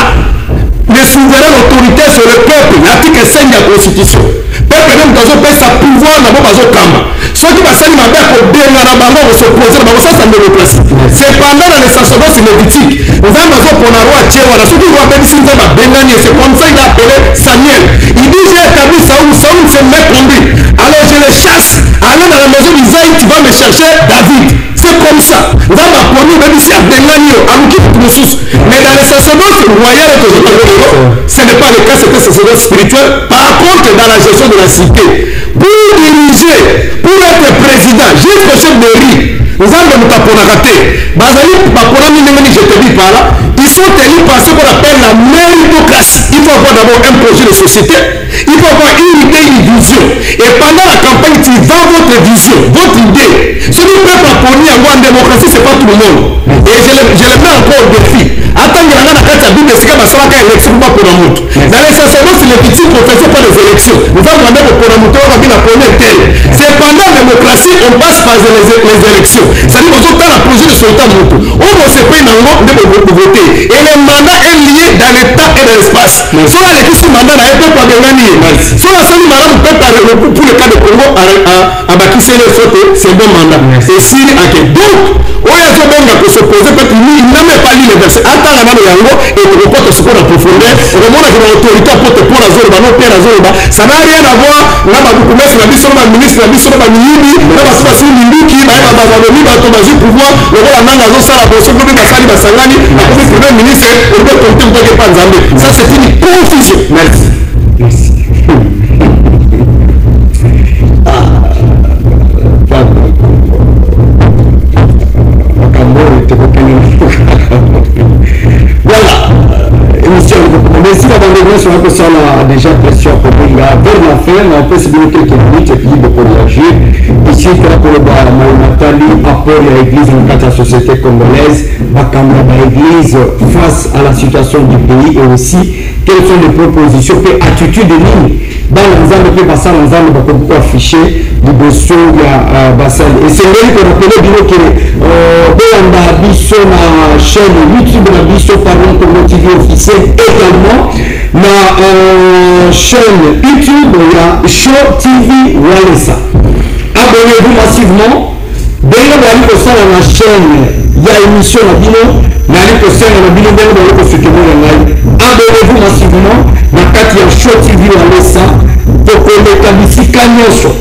Speaker 2: Les souverains l'autorité c'est le peuple l'article 5 de la constitution. Peuple même dans
Speaker 4: bazopesa pouvoir na bo bazokamba soki basali mabe kobenga na bango kosopose na bango sasa démocratie cependant na le sacerdoce lévitique nzambe azopona roi atie wana soki roi abebisi nzambe abengani et c'est comme ça il a appelé Samuel il dit j'ai établi Saoul s'est méconduit alors je le chasse allez dans la maison d'Isaïe tu vas me chercher David c'est comme ça nzambe aponi obebisi abengani yo aluki mosusu mais dans le sacerdoce royal ce n'est pas le cas c'était sacerdoce spirituel par contre dans la gestion de la cité pour diriger pour être président jusqu'au chef de riz nzambe motaponaka te bazali baponami ndenge nini je te dis par là il faut tenir par ce qu'on appelle la méritocratie il faut avoir d'abord un projet de société il faut avoir une idée une vision et pendant la campagne tu vends votre vision votre idée ce qui peut pas poni yango en démocratie c'est pas tout le monde et je le mets encore au défi atangela nga na kati ya bible esika basalaka élection mpo bapona moto dans les sacerdoces lévitique on faisait pas les élections nzambe ande kopona moto oyo babina pone tel c'est pendant la démocratie on passe par les élections c'est-à-dire bozotala projet de soldat moto oyo bosepeli nango nde bovote et le mandat est lié dans le temps et dans l'espace soki alekisi mandat na ye mpe babengani ye soki asali malamu mpe pour le cas de Congo abakisi ele sote c'est bon mandat esili ake donc oyo azobenga kosopose peut il n'a même pas lu le verset atanga nano yango ekokota sikoyo na profondeur okomonaki na autorité apote mpo nazoloba no mpe nazoloba ça n'a rien à voir na babukumesi na biso na baministre na biso na bamiyini na baso basili minduki bayeba bazalomi bato bazwi pouvoir lokola nanga azosala bosoki obi basali basangani akomi premier ministre olobi autorité motoki epa nzambe ça c'est une confusion merci voilà émission merci d'avoir développé sur un peu ça là déjà pression pour vers la fin on peut se donner quelques minutes et puis beaucoup réagir ici pour le bar Nathalie apport à l'église dans la société congolaise bakamba l'église face à la situation du pays et aussi quelles sont les propositions et attitudes de ligne dans l'ensemble qui passe dans l'ensemble beaucoup affiché liboso ya basali esengeli korapele bino ke boyamba biso na chaîne YouTube na biso pardon Congo TV officiel également na chaîne YouTube ya Show TV Walesa abonnez-vous massivement ndenge bali kosala na chaîne ya émission na bino nali kosala na bino ndenge bali kosoutenir ngai abonnez-vous massivement na kati ya Show TV Walesa tokoleka bisika nyonso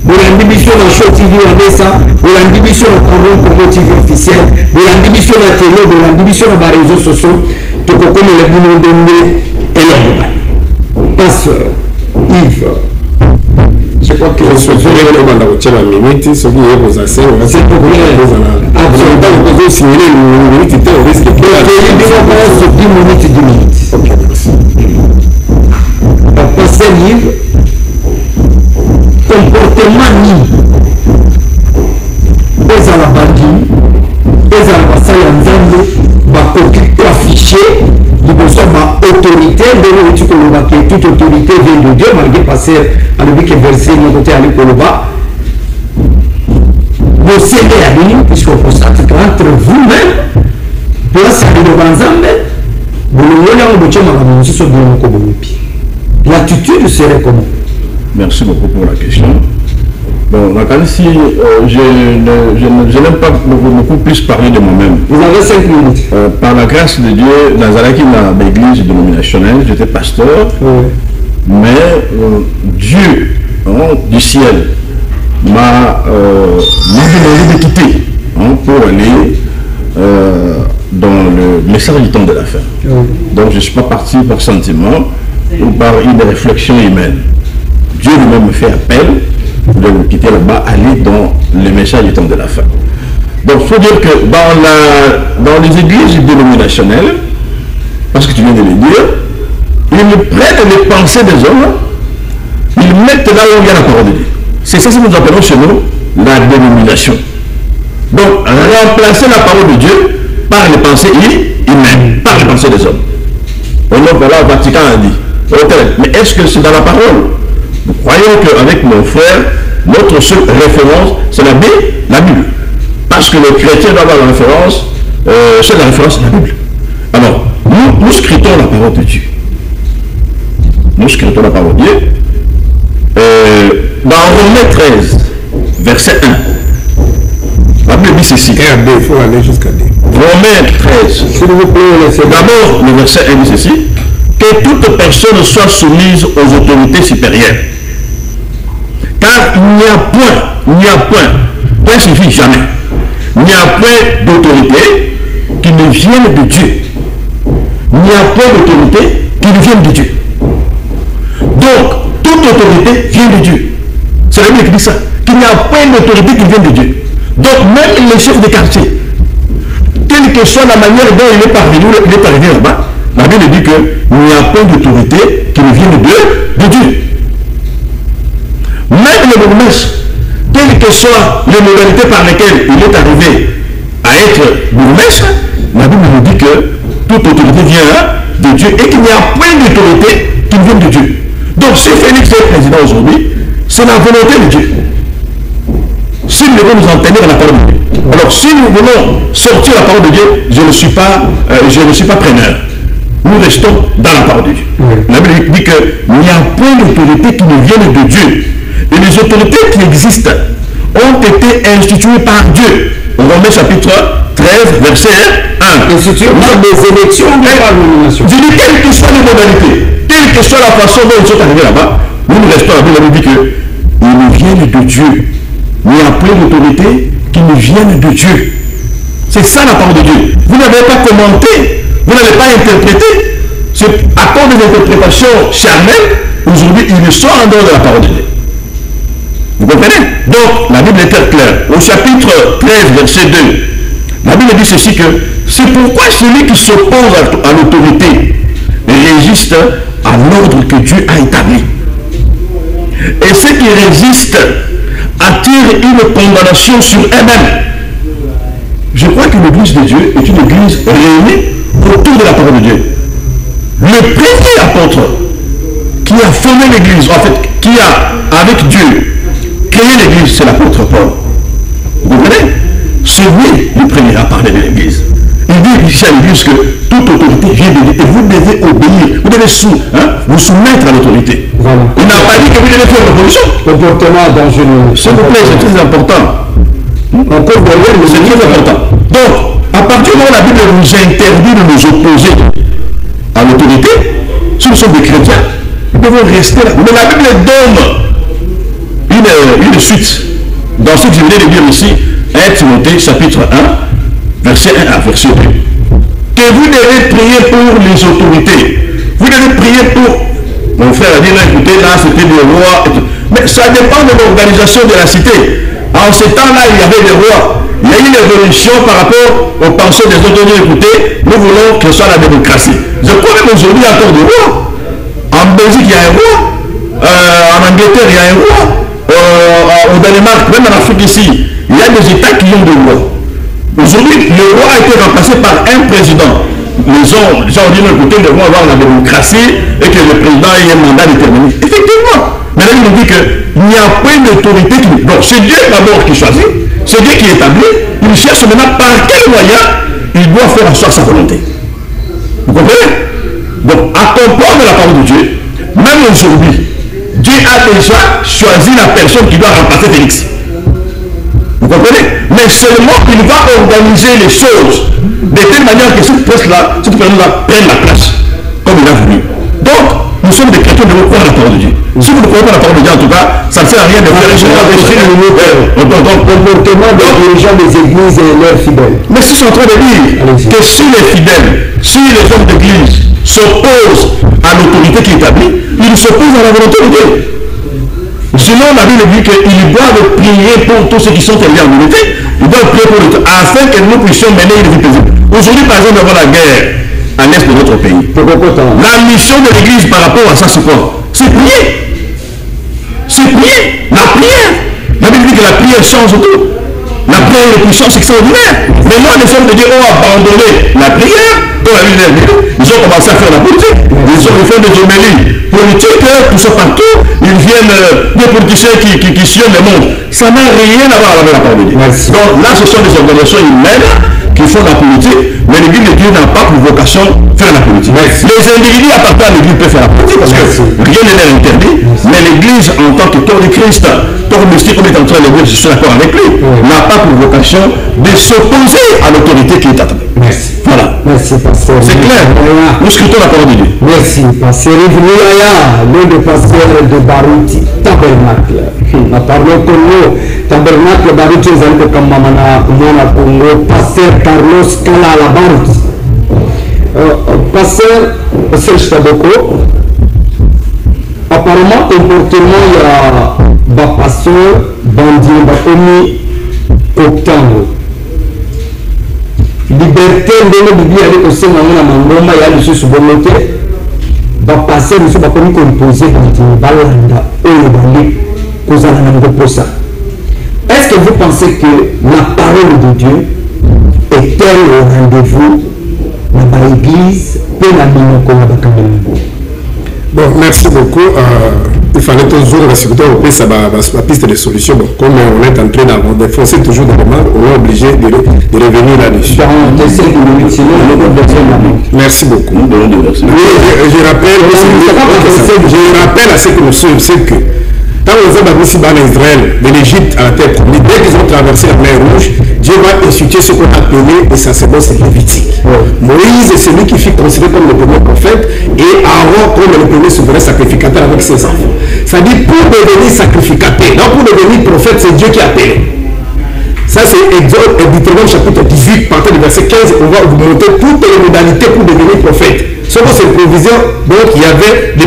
Speaker 4: bolandi biso na Show TV Walesa bolandi biso na Congo TV officiel bolandi biso na télé bolandi biso na baréseaux sociaux tokokomela bino ndenge elonga pasteur Yves je crois que je vais le mandat au tchèque à minute ce qui est aux assez c'est pour les absolument vous signer une minute et au risque de 10 minutes ok merci pasteur Yves comportement ni ezala bandi ezala basali ya nzambe bakoki koaffiche liboso baautorité ndenge oti kolobaki toute autorité vient de Dieu malgré passer alobi ke verset moko te ali koloba bosende ya nini puisque okosati entre vous-même place ya liloba nzambe bolongoli yango botye makambo mosusu bino moko boyebi l'attitude serait comment?
Speaker 3: Merci beaucoup pour la question. Bon, si je n'aime pas beaucoup plus parler de moi-même.
Speaker 4: Vous avez 5 minutes.
Speaker 3: Par la grâce de Dieu, dans l'église dénominationnelle, j'étais pasteur, mais Dieu du ciel m'a demandé de quitter pour aller dans le message du temps de la fin. Donc je ne suis pas parti par sentiment ou par une réflexion humaine. Dieu lui-même me fait appel de vous quitter là-bas, aller dans le message du temps de la fin. Donc il faut dire que dans les églises dénominationnelles, parce que tu viens de le dire, ils prennent les pensées des hommes, ils mettent là où il y a la parole de Dieu. C'est ça que nous appelons chez nous la dénomination. Donc remplacer la parole de Dieu par les pensées humaines, par les pensées des hommes. On a là, le Vatican a dit, mais est-ce que c'est dans la parole? Nous croyons qu'avec mon frère, notre seule référence, c'est la Bible. Parce que le chrétien doit avoir la référence, c'est la référence de la Bible. Alors, nous scrutons la parole de Dieu. Nous scrutons la parole de Dieu. Dans Romains 13, verset 1, la Bible dit ceci.
Speaker 2: Il faut aller jusqu'à D.
Speaker 3: Romains 13.
Speaker 1: S'il vous plaît, laissez-moi.
Speaker 3: D'abord, le verset 1 dit ceci. Que toute personne soit soumise aux autorités supérieures. Car il n'y a point suffit jamais. Il n'y a point d'autorité qui ne vienne de Dieu. Il n'y a point d'autorité qui ne vienne de Dieu. Donc, toute autorité vient de Dieu. C'est la Bible qui dit ça. Qu'il n'y a point d'autorité qui vient de Dieu. Donc, même les chefs de quartier, quelle que soit la manière dont il est arrivé là-bas, la Bible dit qu'il n'y a point d'autorité qui ne vienne de Dieu. Même le bourgmestre, quelles que soient les modalités par lesquelles il est arrivé à être bourgmestre, la Bible nous dit que toute autorité vient de Dieu et qu'il n'y a point d'autorité qui vient de Dieu. Donc si Félix est président aujourd'hui, c'est la volonté de Dieu. Si nous devons nous en tenir à la parole de Dieu. Alors si nous voulons sortir la parole de Dieu, je ne suis pas preneur. Nous restons dans la parole de Dieu. La Bible dit qu'il n'y a point d'autorité qui ne vienne de Dieu. Et les autorités qui existent ont été instituées par Dieu. Romains chapitre 13, verset 1.
Speaker 1: Instituées par des élections ou par nomination.
Speaker 3: Je dis, quelles que soient les modalités, quelle que soit la façon dont ils sont arrivés là-bas, nous restons à la Bible dit qu'ils nous viennent de Dieu. Il n'y a point d'autorité qui nous vienne de Dieu. C'est ça la parole de Dieu. Vous n'avez pas commenté, vous n'avez pas interprété. C'est à cause des interprétations charnelles, aujourd'hui, il sort en dehors de la parole de Dieu. Vous comprenez? Donc, la Bible est très claire. Au chapitre 13, verset 2, la Bible dit ceci que c'est pourquoi celui qui s'oppose à l'autorité résiste à l'ordre que Dieu a établi. Et ceux qui résistent attirent une condamnation sur eux-mêmes. Je crois que l'église de Dieu est une église réunie autour de la parole de Dieu. Le premier apôtre qui a fondé l'église, en fait, qui a, avec Dieu, créé l'église, c'est l'apôtre Paul. Vous comprenez? C'est lui le premier à parler de l'église. Il dit ici à l'église que toute autorité vient de Dieu et vous devez obéir, vous devez vous soumettre à l'autorité. Voilà. Il n'a pas dit que vous devez faire l'opposition.
Speaker 1: Comportement dangereux.
Speaker 3: S'il vous plaît, c'est très important.
Speaker 1: Encore derrière,
Speaker 3: c'est très important. Donc, à partir du moment où la Bible nous interdit de nous opposer à l'autorité, si nous sommes des chrétiens, nous devons rester là. Mais la Bible donne une suite dans ce que je venais de dire ici, 1 Timothée chapitre 1, verset 1 à verset 2. Que vous devez prier pour les autorités. Vous devez prier pour... Mon frère a dit, là, écoutez, là, c'était des rois. Mais ça dépend de l'organisation de la cité. En ce temps-là, il y avait des rois. Il y a eu une évolution par rapport aux pensées des autorités. Écoutez, nous voulons que ce soit la démocratie. Je crois même aujourd'hui encore des rois. En Belgique, il y a un roi. En Angleterre, il y a un roi. Au Danemark, même en Afrique ici, il y a des États qui ont des rois. Aujourd'hui, le roi a été remplacé par un président. Les gens ont dit, écoutez, nous devons avoir la démocratie et que le président ait un mandat déterminé. Effectivement. Mais là, il nous dit qu'il n'y a pas d'autorité qui... Donc, c'est Dieu d'abord qui choisit, c'est Dieu qui établit. Il cherche maintenant par quel moyen il doit faire en sorte sa volonté. Vous comprenez? Donc, à comprendre la parole de Dieu, même aujourd'hui, Dieu a déjà choisi la personne qui doit remplacer Félix. Vous comprenez? Mais seulement il va organiser les choses de telle manière que cette personne-là prenne la place, comme il a voulu. Donc, nous sommes des chrétiens de croire la parole de Dieu. Si vous ne croyez pas la parole de Dieu, en tout cas, ça ne sert à rien de faire un
Speaker 1: comportement des dirigeants des églises et leurs fidèles.
Speaker 3: Mais si je suis en train de dire que si les fidèles, si les hommes d'église s'opposent à l'autorité qui est établie, ils s'opposent à la volonté de Dieu. Sinon, la Bible dit qu'ils doivent prier pour tous ceux qui sont élevés en unité. Ils doivent prier pour eux, afin que nous puissions mener une vie paisible. Aujourd'hui, par exemple, avant la guerre à l'est de notre pays, la mission de l'église par rapport à ça, c'est quoi? C'est prier. C'est prier. La prière. La Bible dit que la prière change tout. La prière est une puissance extraordinaire. Mais moi, les hommes de Dieu ont abandonné la prière. Dans la Bible, ils ont commencé à faire la politique. Ils ont fait des homélies politiques, tout ça partout. Ils viennent des politiciens qui sillonnent le monde. Ça n'a rien à voir avec la parole de Dieu. Donc là, ce sont des organisations humaines qui qui font la politique, mais l'église de Dieu n'a pas pour vocation de faire la politique.
Speaker 1: Merci.
Speaker 3: Les individus appartenant à l'église peuvent faire la politique parce que rien ne leur interdit, mais l'église en tant que corps de Christ, corps mystique, comme est en train de le dire, je suis d'accord avec lui, n'a pas pour vocation de s'opposer à l'autorité qui est attendue.
Speaker 1: Merci.
Speaker 3: Voilà.
Speaker 1: Merci, pasteur.
Speaker 3: C'est clair. Nous scrutons la parole de Dieu.
Speaker 1: Merci, pasteur Yves Laya, le pasteur de Baruti, Tabernacle. Nous parlons Congo, Tabernacle, Baruti, Zalko Kamamana, Mona Congo, pasteur Carlos Kalala Baruti. Pasteur Serge Taboko, apparemment, comportement, il y a un pasteur, bandit, Bakomi, Octango. Liberté ndenge bibi ali kosenga ngona mangoma ya lisusu bomote ba passer lisusu ba komi composer bantu balanda oyo bali kozala na ngoposa. Est-ce que vous pensez que la parole de Dieu est-elle au rendez-vous dans la église et la minoko ya bakamela?
Speaker 2: Bon, merci beaucoup. Il fallait toujours respecter la piste de solution. Bon, comme on est en train d'enfoncer toujours des demandes, on est obligé de revenir là-dessus. Merci beaucoup. Je rappelle à ce que nous sommes, c'est que quand les hommes ici en Israël, de l'Égypte à la terre promise, dès qu'ils ont traversé la mer Rouge, Dieu va instituer ce qu'on appelait le sacerdoce lévitique. Moïse est celui qui fut considéré comme le premier prophète et Aaron comme le premier souverain sacrificateur avec ses enfants. C'est-à-dire pour devenir sacrificateur, non pour devenir prophète, c'est Dieu qui a appelé. Ça c'est Exode, Deutéronome chapitre 18, partant du verset 15, on va vous montrer toutes les modalités pour devenir prophète. Selon ces provisions, donc il y avait des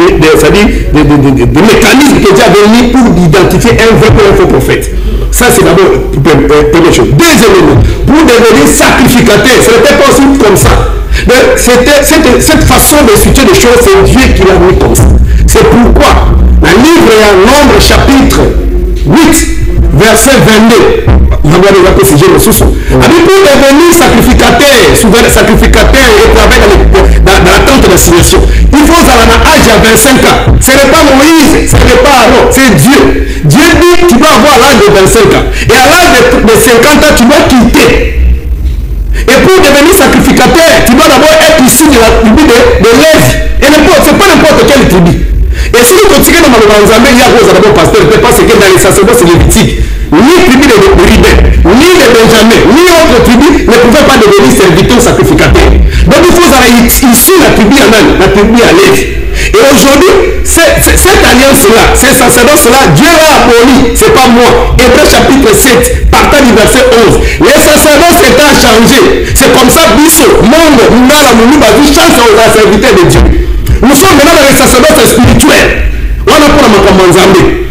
Speaker 2: mécanismes que Dieu avait mis pour identifier un vrai et un faux prophète. Ça c'est d'abord première chose. Deuxièmement, pour devenir sacrificateur, ce n'était pas aussi comme ça. C'était cette façon de situer les choses, c'est Dieu qui l'a mis comme ça. C'est pourquoi le livre est en Nombre chapitre 8, verset 22. Pour devenir sacrificateur, souverain sacrificateur et travailler dans la tente d'assignation, il faut avoir un âge à 25 ans. Ce n'est pas Moïse, ce n'est pas Aaron, c'est Dieu. Dieu dit tu dois avoir l'âge de 25 ans. Et à l'âge de 50 ans, tu dois quitter. Et pour devenir sacrificateur, tu dois d'abord être issu de la tribu de Lévi. Et ce n'est pas n'importe quelle tribu. Et si vous continuez dans le Banzamé, il y a d'abord pasteur, parce que dans les sacerdoces lévitiques, ni tribu de Rubén, ni de Benjamin, ni autre tribu ne pouvaient pas devenir serviteurs sacrificateurs. Donc il faut aller ici la tribu à Lévi. Et aujourd'hui, cette alliance-là, ces sacerdoces-là, Dieu l'a aboli, c'est pas moi. Hébreux chapitre 7, partant du verset 11. Les sacerdoces étant changés. C'est comme ça, Bissot, Monde, Nala, Moulouba, chance aux serviteurs de Dieu. Nous sommes maintenant dans les sacerdoces spirituels. On a pour la Makamanzambe.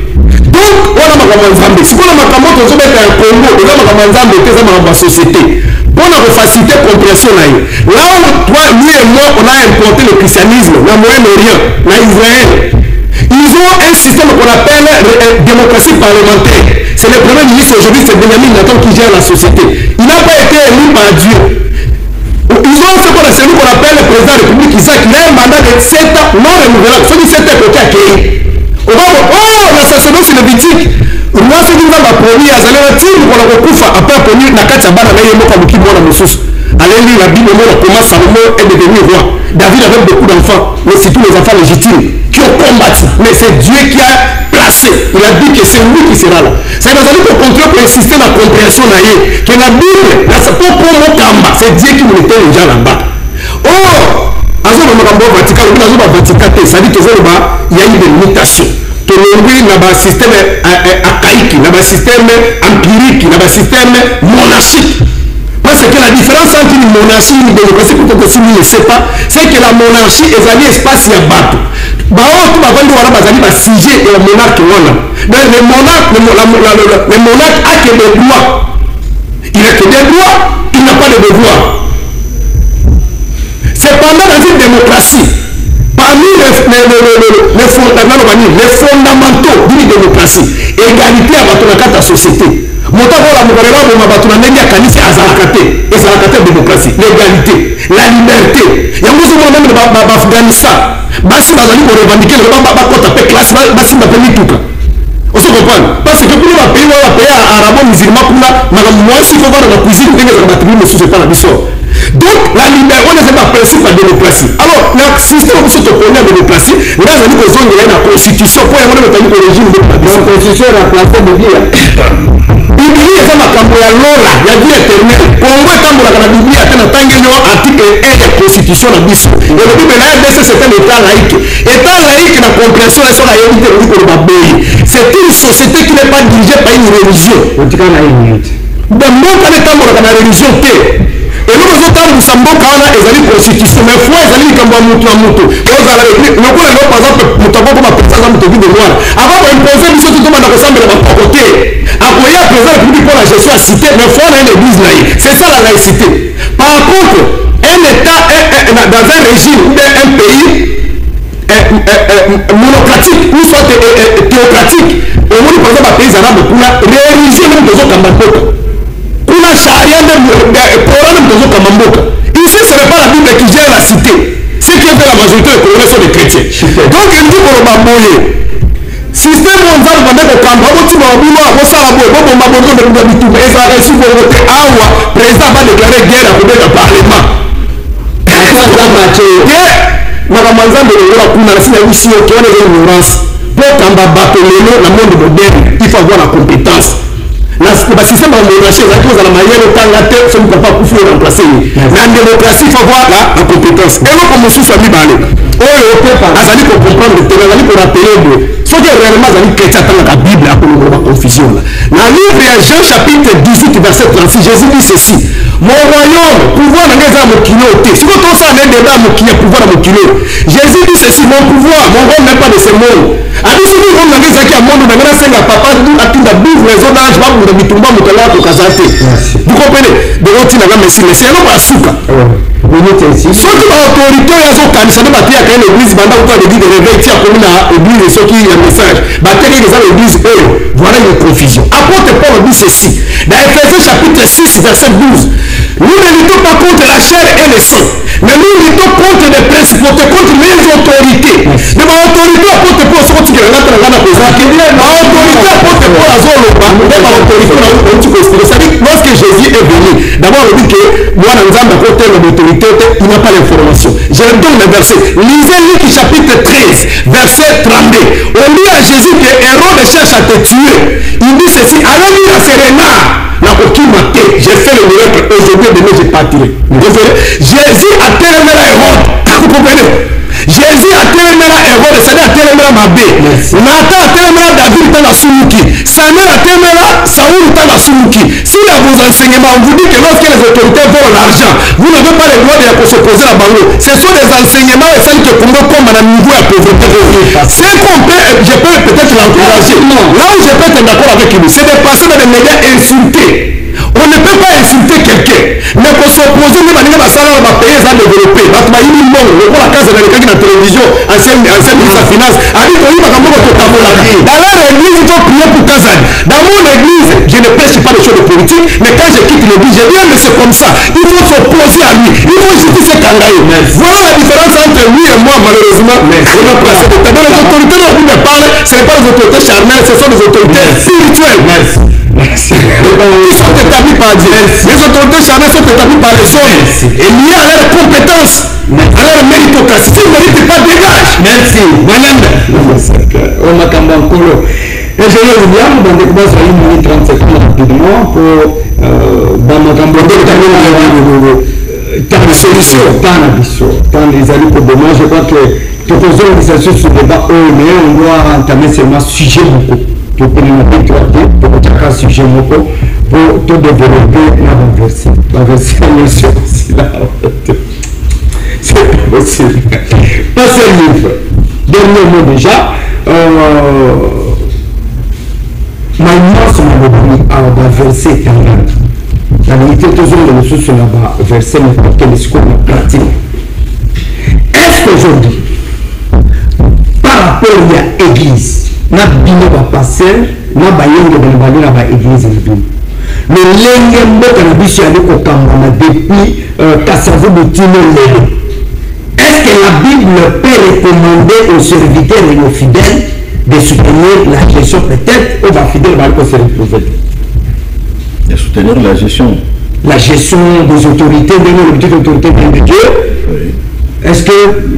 Speaker 2: Donc, on a Makamanzambe. Si on a Makamoto, on a un Congo, on a Makamanzambe, on a une société. Pour nous faciliter la compréhension. Là où toi, lui et moi, on a importé le christianisme dans le Moyen-Orient, dans Israël. Ils ont un système qu'on appelle démocratie parlementaire. C'est le premier ministre aujourd'hui, c'est Benjamin Netanyahu qui gère la société. Il n'a pas été élu par Dieu. Ils ont ce qu'on appelle le président de la République Isaac. Il a un mandat de 7 ans non renouvelable. Celui de 7 ans côté accueilli. On va voir, oh, la sacerdoce lévitique. Moi, c'est une femme à premier, à Zalé, on a recouvert après premier, la carte à Bana, il y a un qui mort dans le sous. Allez lire la Bible, comment Salomon est devenu roi. David avait beaucoup d'enfants, mais c'est tous les enfants légitimes qui ont combattu. Mais c'est Dieu qui a placé. Il a dit que c'est lui qui sera là. Ça veut dire pour continuer pour insister dans la compréhension que la Bible, c'est Dieu qui nous était déjà là-bas. Oh, à ce moment-là, Vatican, ça dit que il y a eu des mutations. Tolongwi na ba système archaïque, na ba système empirique, na ba système monarchique. Parce que la différence entre une monarchie et une démocratie, peut-être si vous ne le savez pas, c'est que la monarchie est un espace à battre. Tout va vendre voilà bazali ba sujet et le monarque voilà. Donc le monarque a que des droits. Il a que des droits, il n'a pas de devoirs. Cependant dans une démocratie, parmi les fondamentaux d'une démocratie, égalité à la société. Démocratie, l'égalité, la liberté. Il y a même l'Afghanistan. Basi bazali pour revendiquer le classe, basi m'appelle tout.
Speaker 4: On se comprend. Parce que pour les pays, on va payer arabo-musulman pour moi, s'il faut voir dans la cuisine, on va battre mais sous ce pas la mission. Donc, la liberté, on ne sait pas principe de la démocratie. Alors, le système où se connaît la démocratie, là, on dit que zone il y a une constitution, pour y avoir le régime de la constitution est remplacée de Biblia. Biblia, c'est ma campagne Lola, il y a dit éternel. Pour moi, quand on a la Biblia, c'est un article 1 de la constitution de la Bible. Et le Bible, là, c'est un état laïque. État laïque, la compréhension, est sur la réalité de l'État. C'est une société qui n'est pas dirigée par une religion. On dit qu'on a une minute. De mon cas, l'état, on a la religion, et nous nous avons Samboka et les constitutions, mais foi, ils allaient comme Moutou à Moutou. Le coup, par exemple, nous avons comme un président de Noir. Avant d'imposer, nous sommes tout le monde à ressembler à côté. Après, il y a un président public pour la gestion à cité, mais foi, on a une église laïque. C'est ça la laïcité. Par contre, un État, dans un régime ou un pays monocratique, ou soit théocratique, au moins, par exemple, un pays arabe, pour la religion, même des autres Kambakoka. Kuna charia Coran de Kamamboka. Ici, ce n'est pas la Bible qui gère la cité. Ce qui est fait la majorité des Congolais sont des chrétiens. Donc, il dit pour le Maboye. Système mondial, on va mettre au Kamba, on va dire que ça va être bon, on va dire que et ça va être pour voter. Ah, le président va déclarer guerre à le Parlement. Makamanzambe le kuna la sina usi qui on est ignorance. Pour Kamba battre le monde moderne, il faut avoir la compétence. Le système de monarchie, c'est à la manière de temps, la tête, ça ne peut pas remplacer. Mais en démocratie, il faut avoir la compétence. Et nous, comme nous sommes mis dans Azali pour comprendre le terrain, Azali pour rappeler. Ce qui est réellement Azali qui est dans la Bible, à la confusion. Dans le livre de Jean, chapitre 18, verset 36, Jésus dit ceci. Mon royaume, pouvoir dans les âmes qui n'ont été. Si vous pensez à un débat qui a pouvoir dans le kilo, Jésus dit ceci, mon pouvoir, mon royaume n'est pas de ce monde. A dit si vous avez dans les monde, on a c'est la papa, nous a tout la bouffe, les autres âges, vous avez tout le monde, vous comprenez? De l'autre, il a mais c'est un homme à souka. Ce qui va autorité, il y a son candidat, ça ne va pas dire l'église, pendant que l'église de réveil, il y a comme l'église, ceux qui ont un message, l'église, voilà une confusion. Apôtre Paul dit ceci, dans Ephésiens chapitre 6, verset 12, nous ne luttons pas contre la chair et le sang, mais nous luttons contre les principautés, contre les autorités. Mais ma autorité, apôtre Paul, c'est ce que tu as dit, ma autorité, apôtre Paul, ma autorité, c'est-à-dire, lorsque Jésus est venu, d'abord on dit que moi, dans l'autorité, il n'a pas l'information. Je donne le verset. Lisez Luc chapitre 13, verset 32. On dit à Jésus que Hérode cherche à te tuer. Il dit ceci, allons lire à Sérénard. J'ai fait le miracle. Aujourd'hui, demain, je partirai. Jésus a tellement Hérode. Vous comprenez? Jésus a tellement Hérode, c'est-à-dire a tellement Mabé. Nathan a tellement David dans la Soumuki. Samuel a tellement Saoul dans la Soumuki. Si dans vos enseignements, on vous dit que lorsque les autorités volent l'argent, vous n'avez pas le droit de se poser la bango. Ce sont des enseignements et celles que Congo comme à un niveau à pauvreté. C'est qu'on peut, je peux peut-être l'encourager. Là où je peux être d'accord avec lui, c'est de passer dans les médias insultés. On ne peut pas insulter quelqu'un, mais pour s'opposer, même à ça, on va payer ça développer. Parce que il monde, la case de quelqu'un de la télévision, ancien ministre de la finance, a dit que dans leur église, il faut prier pour Kazan. Dans mon église, je ne prêche pas les choses de politique, mais quand je quitte l'église, je dis, mais c'est comme ça. Il faut s'opposer à lui. Il faut justifier Kangaï. Voilà la différence entre lui et moi, malheureusement. Mais on a placé de temps. Les autorités dont vous me parlez, ce n'est pas les autorités charnelles, ce sont les autorités spirituelles. Merci. Ils sont établis par Dieu. Les autorités charnelles sont établies par les hommes. Et liées à leurs compétences, à leur méritocratie. Si vous ne méritez pas, dégage. Merci. On a quand même encore. Et je vais vous dire, dans des commences à 1 minute 30 secondes rapidement pour dans ma campagne tant de solutions, tant des alliés pour demain. Je crois que toute organisation sur le débat mais on doit entamer seulement sujet beaucoup. Pour pénétrer pour chaque sujet beaucoup pour tout développer la version. La version est aussi là. C'est pas possible. Passez le livre. Dernier mot déjà. Maintenant, c'est un verset éternel. La vérité, toujours le ressources sur la verset, mais pour quel est-ce qu'on a pratique. Est-ce qu'aujourd'hui, par rapport à l'église, n'a bino ba passer, n'a ba yenge ba bali na ba église na bino. Le lenge mboka na biso ya ko kambana depuis Kasavu Butino lelo. Est-ce que la Bible peut recommander aux serviteurs et aux fidèles
Speaker 1: de soutenir la gestion peut-être au Bafidel Balco Série.
Speaker 3: De soutenir la gestion.
Speaker 1: La gestion des autorités, de l'autorité de Dieu.
Speaker 3: Oui.
Speaker 1: Est-ce que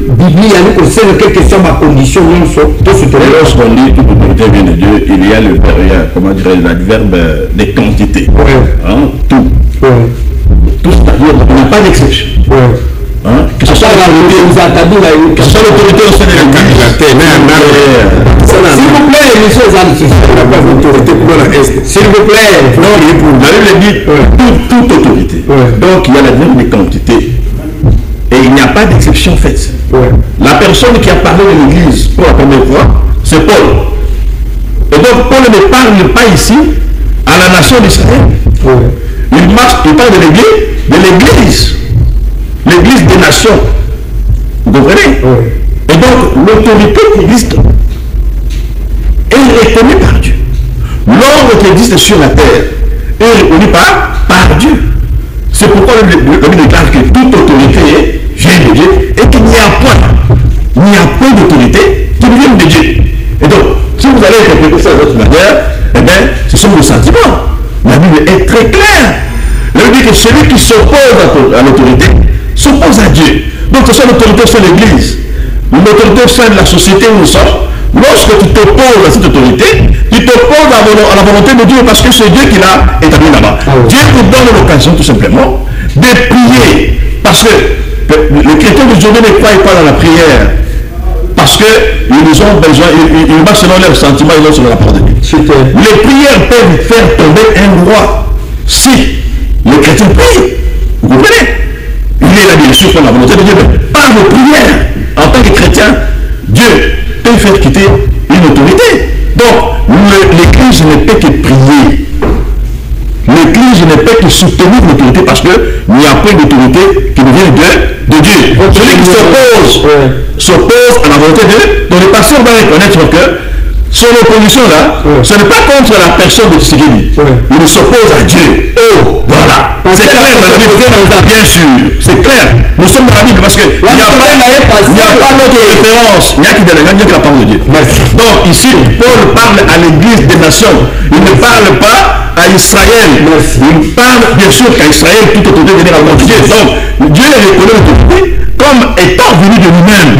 Speaker 1: Bible a nous conseille quelles questions ma condition non de soutenir?
Speaker 3: Lorsqu'on dit toute autorité vient de Dieu, il y a le comment dire, l'adverbe des quantités.
Speaker 1: Oui.
Speaker 3: Hein? Tout.
Speaker 1: Oui.
Speaker 3: Tout, c'est-à-dire qu'il n'y a pas d'exception.
Speaker 1: Oui.
Speaker 3: Hein? Que ce soit l'autorité au sein de
Speaker 1: s'il vous plaît, monsieur l'autorité pour l'Est. S'il vous plaît.
Speaker 3: Non, la Bible dit toute autorité. Donc il y a l'adverbe des quantités. Et il n'y a pas d'exception faite. La personne qui a parlé de l'Église pour la première fois, c'est Paul. Et donc Paul ne parle pas ici à la nation d'Israël. Il parle de l'Église. L'Église des nations. Vous comprenez? Et donc l'autorité qui existe est reconnue par Dieu. L'ordre qui existe sur la terre est reconnu par Dieu. C'est pourquoi le Bible déclare que toute autorité vient de Dieu et qu'il n'y a point d'autorité qui vient de Dieu. Et donc, si vous allez interpréter ça de votre manière, eh bien, ce sont vos sentiments. La Bible est très claire. La Bible dit que celui qui s'oppose à l'autorité s'oppose à Dieu. Donc, ce soit l'autorité sur l'Église, l'autorité au sein de la société où nous sommes. Lorsque tu t'opposes à cette autorité, tu t'opposes à la volonté de Dieu parce que c'est Dieu qui l'a établi là-bas. Dieu nous donne l'occasion tout simplement de prier parce que les chrétiens d'aujourd'hui ne croient pas dans la prière parce qu'ils ont besoin, ils marchent selon leurs sentiments et non selon la parole de Dieu. Les prières peuvent faire tomber un roi si les chrétiens prient. Vous comprenez? Il est là bien sûr pour la volonté de Dieu, mais par vos prières, en tant que chrétien, Dieu peut faire quitter une autorité. Donc, l'Église ne peut que prier. L'Église ne peut que soutenir l'autorité parce qu'il n'y a pas d'autorité qui nous vient de Dieu. Celui qui s'oppose à la volonté de Dieu. Donc, le pasteur va reconnaître que son opposition là, ce n'est pas contre la personne de Tshisekedi. Il s'oppose à Dieu. Oh, voilà. C'est clair dans la Bible, bien sûr. C'est clair. Nous sommes dans la Bible parce qu'il n'y a pas d'autre référence. Il n'y a que la parole de Dieu. Donc ici, Paul parle à l'Église des nations. Il ne parle pas à Israël. Il parle bien sûr qu'à Israël, toute autorité venir à Dieu. Donc Dieu est reconnu l'autorité comme étant venu de lui-même.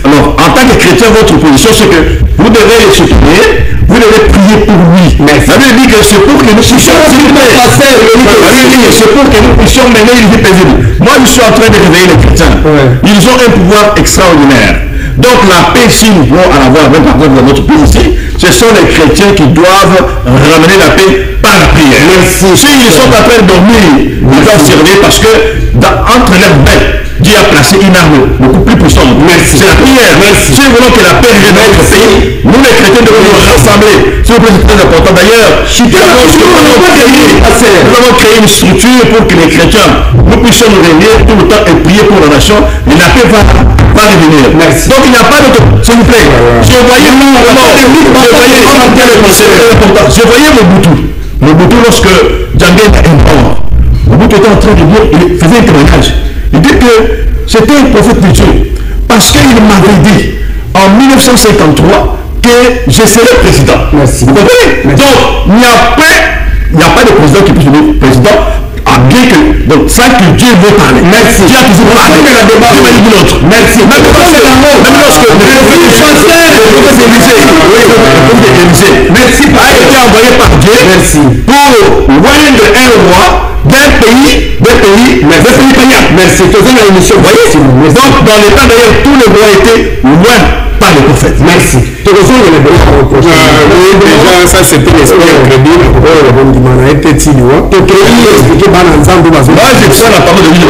Speaker 3: Alors, en tant que chrétien, votre position, c'est que vous devez le soutenir, vous devez prier pour lui. Ça veut dire que c'est pour que nous puissions mener une vie paisible. Moi, je suis en train de réveiller les chrétiens. Ils ont un pouvoir extraordinaire. Donc la paix, si nous voulons en avoir, même par exemple dans notre pays ici, ce sont les chrétiens qui doivent ramener la paix par la prière. S'ils sont en train de dormir, ils doivent servir parce que entre leurs mains, Dieu a placé une arme beaucoup plus puissante. C'est la prière. Si nous voulons que la paix revienne dans notre pays, nous les chrétiens devons nous rassembler. S'il vous plaît, c'est très important. D'ailleurs, nous avons créé une structure pour que les chrétiens, nous puissions nous réunir tout le temps et prier pour la nation. Et la paix va revenir. Donc il n'y a pas d'autre. S'il vous plaît, je voyais Mobutu lorsque Djangé est mort. Mobutu était en train de dire, il faisait un témoignage. Il dit que c'était un prophète de Dieu. Parce qu'il m'avait dit en 1953 que je serais président. Vous comprenez? Donc il n'y a pas de président qui puisse devenir président. Bien que, donc, ça que Dieu veut parler. Merci. Dieu a toujours parlé. Merci. Même lorsque le Merci. A été envoyé par Dieu pour oindre un roi d'un pays païen. Merci. Donc, dans les temps d'ailleurs, tous les rois étaient loin par le prophète. Merci.
Speaker 2: Oui, déjà, ça c'était l'esprit incrédule. Moi, j'ai fait la parole de Dieu.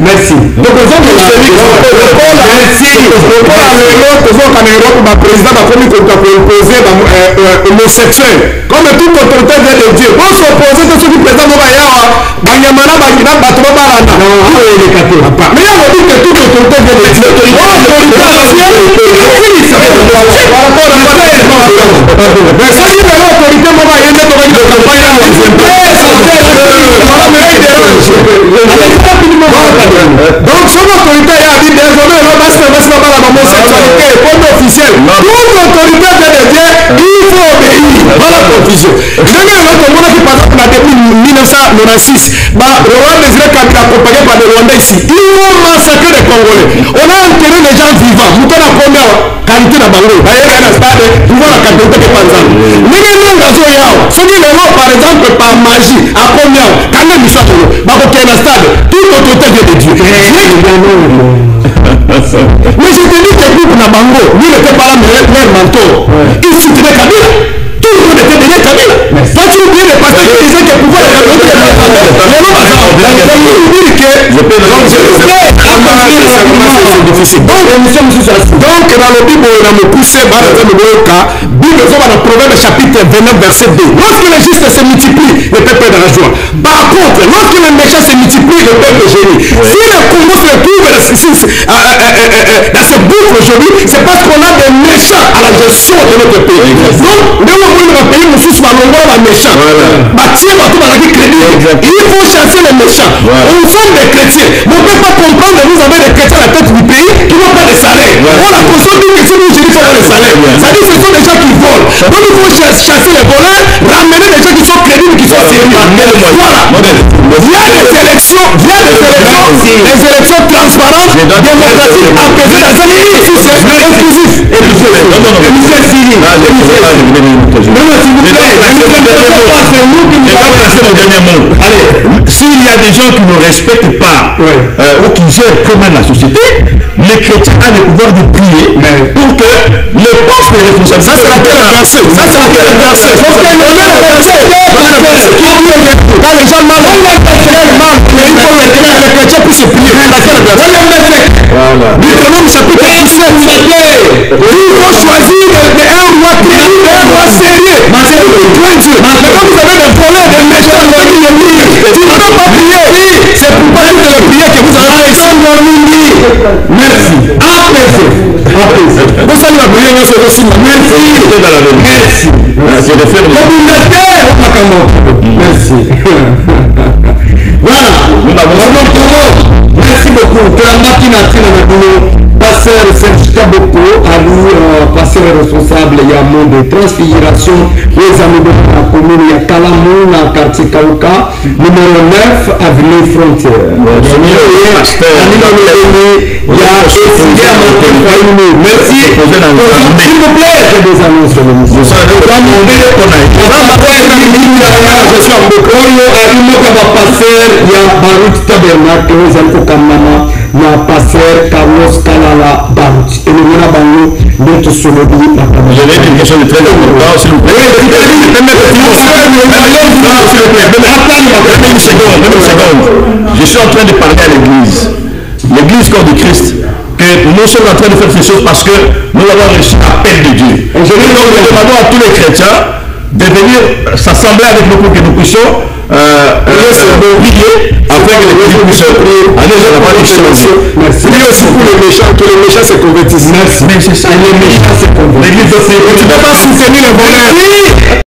Speaker 1: Merci. Donc,
Speaker 2: homosexuel. Comme toute autorité vient de Dieu. On s'oppose à ceux qui présentent mais il y a dit que toute autorité vient de Dieu. Donc son autorité a dit désormais
Speaker 4: officiel. Toute autorité vient de Dieu, il faut obéir. Voilà la confusion. Jamais on a compris par exemple depuis 1996, Rwanda Désiré Kabila accompagné par les Rwandais ici. Ils ont massacré les Congolais. On a enterré les gens vivants. Nous avons combien qualité dans Bango. D'ailleurs, il y a un stade, nous voyons la qualité de Panzan. Mais nous avons ceux qui les voient par exemple par magie, à combien quand même ils sont là. Il y a un stade, toute autorité vient de Dieu. Mais je te dis que groupe Nabango, lui n'était pas là, mais leur mentor. Il soutenait Kabila. Tout le monde était derrière Kabila. Toi, tu oublies les pasteurs qui disaient que pouvoir de Kabila. Donc, dans le Bible, on a me poussé, Bible, dans le Proverbe chapitre 29, verset 2. Lorsque les justes se multiplient, le peuple est dans la joie. Par contre, lorsque les méchants se multiplient, le peuple gémit. Si le Congo se trouve dans ce boucle aujourd'hui, c'est parce qu'on a des méchants à la gestion de notre pays. Donc, dans pays, nous sommes à l'endroit des méchants. Il faut chasser les méchants. Nous sommes des chrétiens. On ne peut pas comprendre que vous avez des chrétiens à la tête du pays qui n'ont pas de salaire. On a conscience que si nous, je dis, il faut avoir des salaires. C'est-à-dire que ce sont des gens qui volent. Donc, il faut chasser les voleurs, ramener des gens qui sont crédibles, qui sont sérieux. Voilà. Via des élections, des élections transparentes, démocratiques, apaisées, dans un pays inclusif.
Speaker 3: S'il y a des gens qui ne respectent pas ou qui gèrent très mal la société, les chrétiens ont le pouvoir de prier pour que le poste de responsabilité. Ça, c'est laquelle verset. Ça, c'est laquelle verset. Parce que le verset quand les gens mal, il faut que les chrétiens puissent prier. Deutéronome chapitre 17. Il faut choisir un roi crédible, un roi sérieux. Mais quand vous avez des problèmes, des méchants, tu ne peux pas prier. C'est pour pas de la prière que vous avez Alexandre Mindi. Merci. Apaisé. Vous savez la prière, c'est aussi. Merci. Merci. Merci de faire merci. Voilà. Merci beaucoup. Pasteur Serge Kaboko, pasteur responsable, il y a un monde de transfiguration, les amis de la commune, il y a Kalamou, dans le quartier Kauka, numéro 9, avenue Frontière. Il y a merci. S'il vous plaît, j'ai des annonces sur l'émission. Il y a Baruch Tabernacle, les Alcokamana, il y a pasteur Carlos Kalala Baruch. Et le mot Bango, notre solide. Je vais une question de très important, s'il vous plaît. Une seconde. Je suis en train de parler à l'église. L'église corps de Christ. Que nous sommes en train de faire ces choses parce que nous avons reçu l'appel de Dieu. Et je demande à tous les chrétiens de venir s'assembler avec nous pour que nous puissions prier afin que l'église puisse aller dans la malédiction. Priez aussi pour les méchants, que les méchants se convertissent. Mais c'est ça, les méchants se convertissent. L'église de Dieu. Tu ne peux pas soutenir les voleurs.